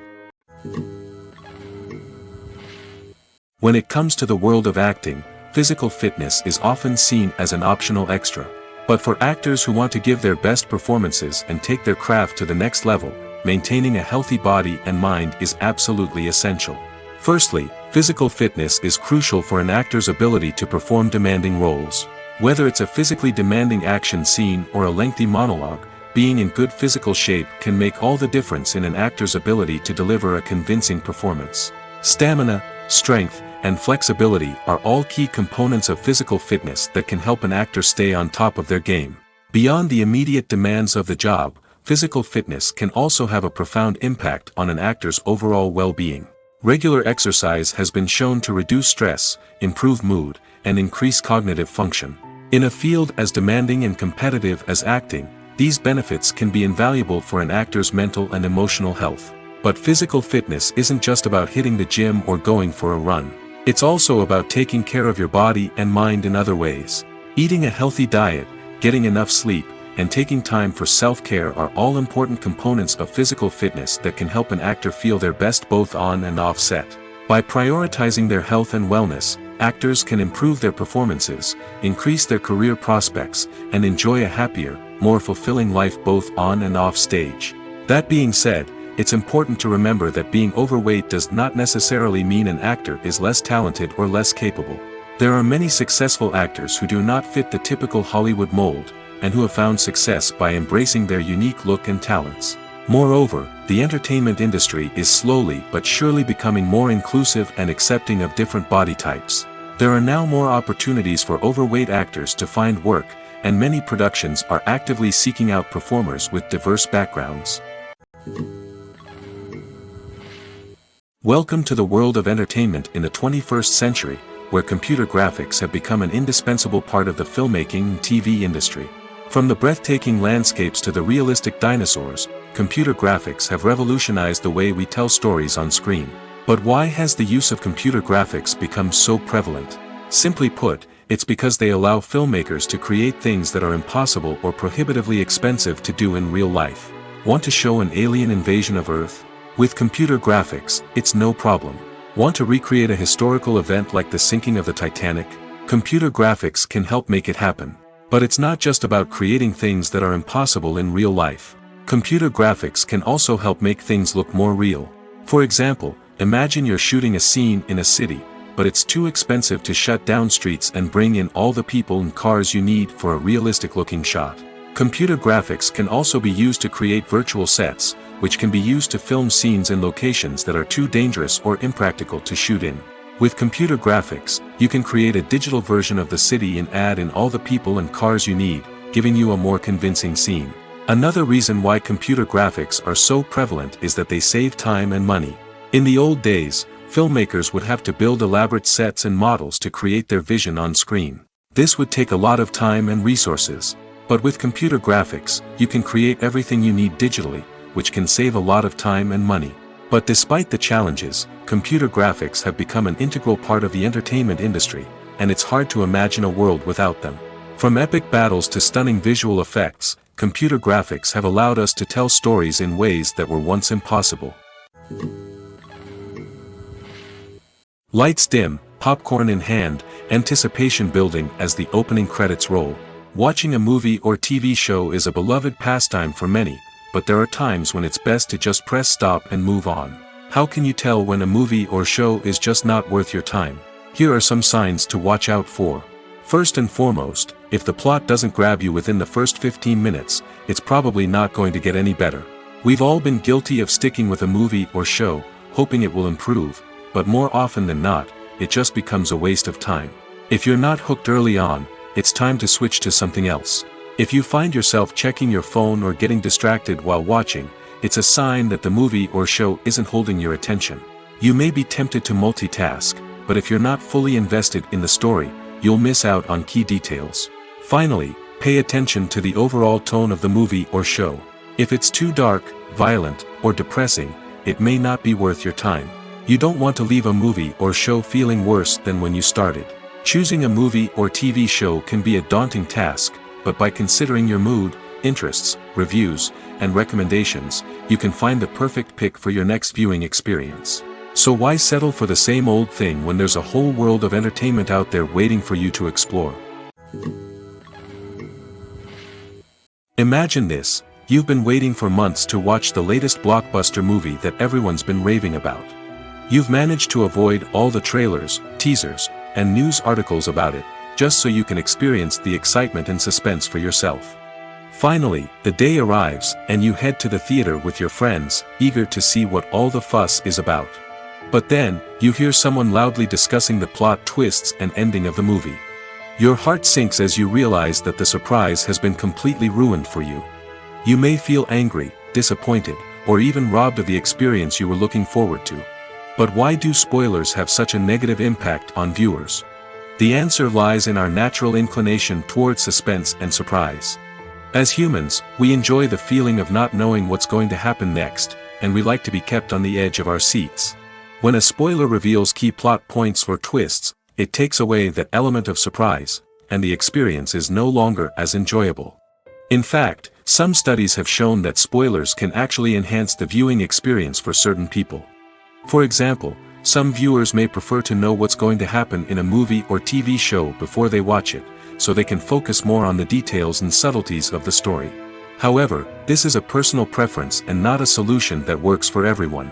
When it comes to the world of acting, physical fitness is often seen as an optional extra. But for actors who want to give their best performances and take their craft to the next level, maintaining a healthy body and mind is absolutely essential. Firstly, physical fitness is crucial for an actor's ability to perform demanding roles. Whether it's a physically demanding action scene or a lengthy monologue, being in good physical shape can make all the difference in an actor's ability to deliver a convincing performance. Stamina, strength, and flexibility are all key components of physical fitness that can help an actor stay on top of their game. Beyond the immediate demands of the job, physical fitness can also have a profound impact on an actor's overall well-being. Regular exercise has been shown to reduce stress, improve mood, and increase cognitive function. In a field as demanding and competitive as acting, these benefits can be invaluable for an actor's mental and emotional health. But physical fitness isn't just about hitting the gym or going for a run. It's also about taking care of your body and mind in other ways. Eating a healthy diet, getting enough sleep, and taking time for self-care are all important components of physical fitness that can help an actor feel their best both on and off set. By prioritizing their health and wellness, actors can improve their performances, increase their career prospects, and enjoy a happier, more fulfilling life both on and off stage. That being said, it's important to remember that being overweight does not necessarily mean an actor is less talented or less capable. There are many successful actors who do not fit the typical Hollywood mold, and who have found success by embracing their unique look and talents. Moreover, the entertainment industry is slowly but surely becoming more inclusive and accepting of different body types. There are now more opportunities for overweight actors to find work, and many productions are actively seeking out performers with diverse backgrounds. Welcome to the world of entertainment in the 21st century, where computer graphics have become an indispensable part of the filmmaking and TV industry. From the breathtaking landscapes to the realistic dinosaurs, computer graphics have revolutionized the way we tell stories on screen. But why has the use of computer graphics become so prevalent? Simply put, it's because they allow filmmakers to create things that are impossible or prohibitively expensive to do in real life. Want to show an alien invasion of Earth? With computer graphics, it's no problem. Want to recreate a historical event like the sinking of the Titanic? Computer graphics can help make it happen. But it's not just about creating things that are impossible in real life. Computer graphics can also help make things look more real. For example, imagine you're shooting a scene in a city, but it's too expensive to shut down streets and bring in all the people and cars you need for a realistic-looking shot. Computer graphics can also be used to create virtual sets, which can be used to film scenes in locations that are too dangerous or impractical to shoot in. With computer graphics, you can create a digital version of the city and add in all the people and cars you need, giving you a more convincing scene. Another reason why computer graphics are so prevalent is that they save time and money. In the old days, filmmakers would have to build elaborate sets and models to create their vision on screen. This would take a lot of time and resources. But with computer graphics, you can create everything you need digitally, which can save a lot of time and money. But despite the challenges, computer graphics have become an integral part of the entertainment industry, and it's hard to imagine a world without them. From epic battles to stunning visual effects, computer graphics have allowed us to tell stories in ways that were once impossible. Lights dim, popcorn in hand, anticipation building as the opening credits roll. Watching a movie or TV show is a beloved pastime for many, but there are times when it's best to just press stop and move on. How can you tell when a movie or show is just not worth your time? Here are some signs to watch out for. First and foremost, if the plot doesn't grab you within the first 15 minutes, it's probably not going to get any better. We've all been guilty of sticking with a movie or show, hoping it will improve, but more often than not, it just becomes a waste of time. If you're not hooked early on, it's time to switch to something else. If you find yourself checking your phone or getting distracted while watching, it's a sign that the movie or show isn't holding your attention. You may be tempted to multitask, but if you're not fully invested in the story, you'll miss out on key details. Finally, pay attention to the overall tone of the movie or show. If it's too dark, violent, or depressing, it may not be worth your time. You don't want to leave a movie or show feeling worse than when you started. Choosing a movie or TV show can be a daunting task, but by considering your mood, interests, reviews, and recommendations, you can find the perfect pick for your next viewing experience. So why settle for the same old thing when there's a whole world of entertainment out there waiting for you to explore? Imagine this: you've been waiting for months to watch the latest blockbuster movie that everyone's been raving about. You've managed to avoid all the trailers, teasers, and news articles about it, just so you can experience the excitement and suspense for yourself. Finally, the day arrives, and you head to the theater with your friends, eager to see what all the fuss is about. But then, you hear someone loudly discussing the plot twists and ending of the movie. Your heart sinks as you realize that the surprise has been completely ruined for you. You may feel angry, disappointed, or even robbed of the experience you were looking forward to. But why do spoilers have such a negative impact on viewers? The answer lies in our natural inclination towards suspense and surprise. As humans, we enjoy the feeling of not knowing what's going to happen next, and we like to be kept on the edge of our seats. When a spoiler reveals key plot points or twists, it takes away that element of surprise, and the experience is no longer as enjoyable. In fact, some studies have shown that spoilers can actually enhance the viewing experience for certain people. For example, some viewers may prefer to know what's going to happen in a movie or TV show before they watch it, so they can focus more on the details and subtleties of the story. However, this is a personal preference and not a solution that works for everyone.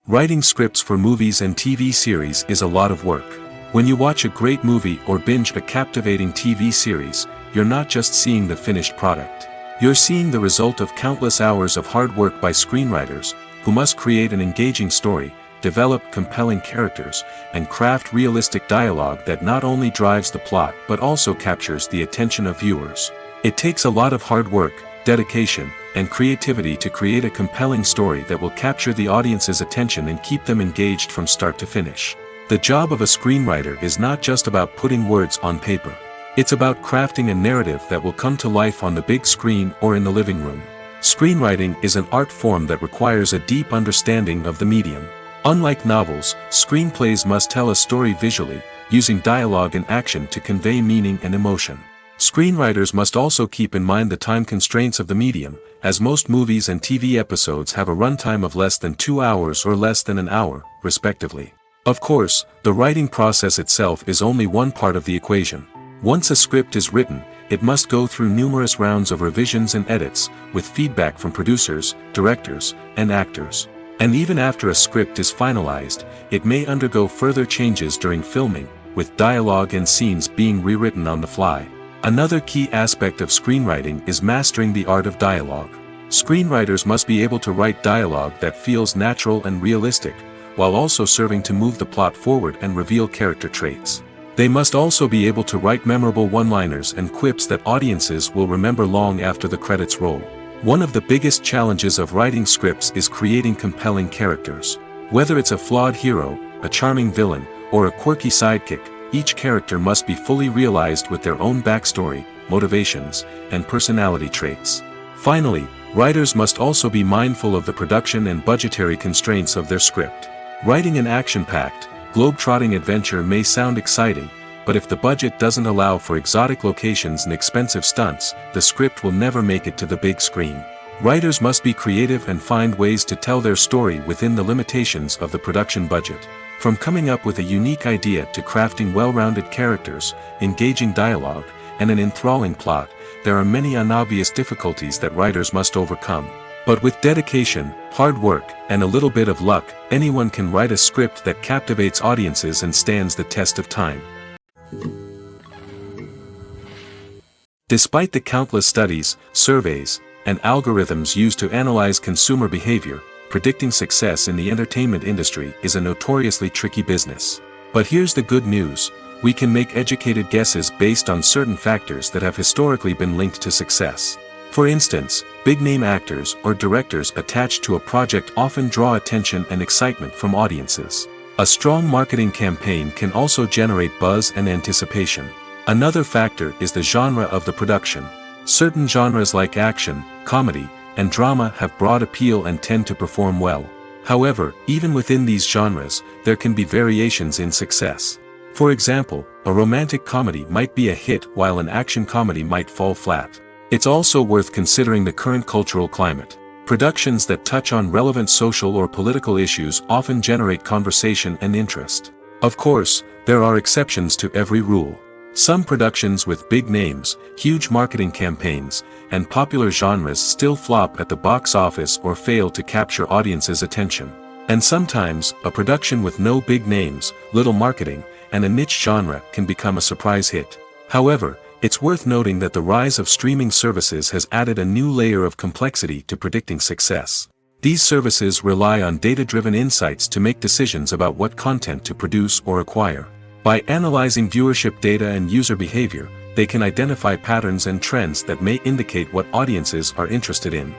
Writing scripts for movies and TV series is a lot of work. When you watch a great movie or binge a captivating TV series, you're not just seeing the finished product. You're seeing the result of countless hours of hard work by screenwriters, who must create an engaging story, develop compelling characters, and craft realistic dialogue that not only drives the plot but also captures the attention of viewers. It takes a lot of hard work, dedication, and creativity to create a compelling story that will capture the audience's attention and keep them engaged from start to finish. The job of a screenwriter is not just about putting words on paper. It's about crafting a narrative that will come to life on the big screen or in the living room. Screenwriting is an art form that requires a deep understanding of the medium. Unlike novels, screenplays must tell a story visually, using dialogue and action to convey meaning and emotion. Screenwriters must also keep in mind the time constraints of the medium, as most movies and TV episodes have a runtime of less than 2 hours or less than an hour, respectively. Of course, the writing process itself is only one part of the equation. Once a script is written, it must go through numerous rounds of revisions and edits, with feedback from producers, directors, and actors. And even after a script is finalized, it may undergo further changes during filming, with dialogue and scenes being rewritten on the fly. Another key aspect of screenwriting is mastering the art of dialogue. Screenwriters must be able to write dialogue that feels natural and realistic, while also serving to move the plot forward and reveal character traits. They must also be able to write memorable one-liners and quips that audiences will remember long after the credits roll. One of the biggest challenges of writing scripts is creating compelling characters. Whether it's a flawed hero, a charming villain, or a quirky sidekick, each character must be fully realized with their own backstory, motivations, and personality traits. Finally, writers must also be mindful of the production and budgetary constraints of their script. Writing an action-packed, globe-trotting adventure may sound exciting, but if the budget doesn't allow for exotic locations and expensive stunts, the script will never make it to the big screen. Writers must be creative and find ways to tell their story within the limitations of the production budget. From coming up with a unique idea to crafting well-rounded characters, engaging dialogue, and an enthralling plot, there are many unobvious difficulties that writers must overcome. But with dedication, hard work, and a little bit of luck, anyone can write a script that captivates audiences and stands the test of time. Despite the countless studies, surveys, and algorithms used to analyze consumer behavior, predicting success in the entertainment industry is a notoriously tricky business. But here's the good news: we can make educated guesses based on certain factors that have historically been linked to success. For instance, big-name actors or directors attached to a project often draw attention and excitement from audiences. A strong marketing campaign can also generate buzz and anticipation. Another factor is the genre of the production. Certain genres like action, comedy, and drama have broad appeal and tend to perform well. However, even within these genres, there can be variations in success. For example, a romantic comedy might be a hit while an action comedy might fall flat. It's also worth considering the current cultural climate. Productions that touch on relevant social or political issues often generate conversation and interest. Of course, there are exceptions to every rule. Some productions with big names, huge marketing campaigns, and popular genres still flop at the box office or fail to capture audiences' attention. And sometimes, a production with no big names, little marketing, and a niche genre can become a surprise hit. However, it's worth noting that the rise of streaming services has added a new layer of complexity to predicting success. These services rely on data-driven insights to make decisions about what content to produce or acquire. By analyzing viewership data and user behavior, they can identify patterns and trends that may indicate what audiences are interested in.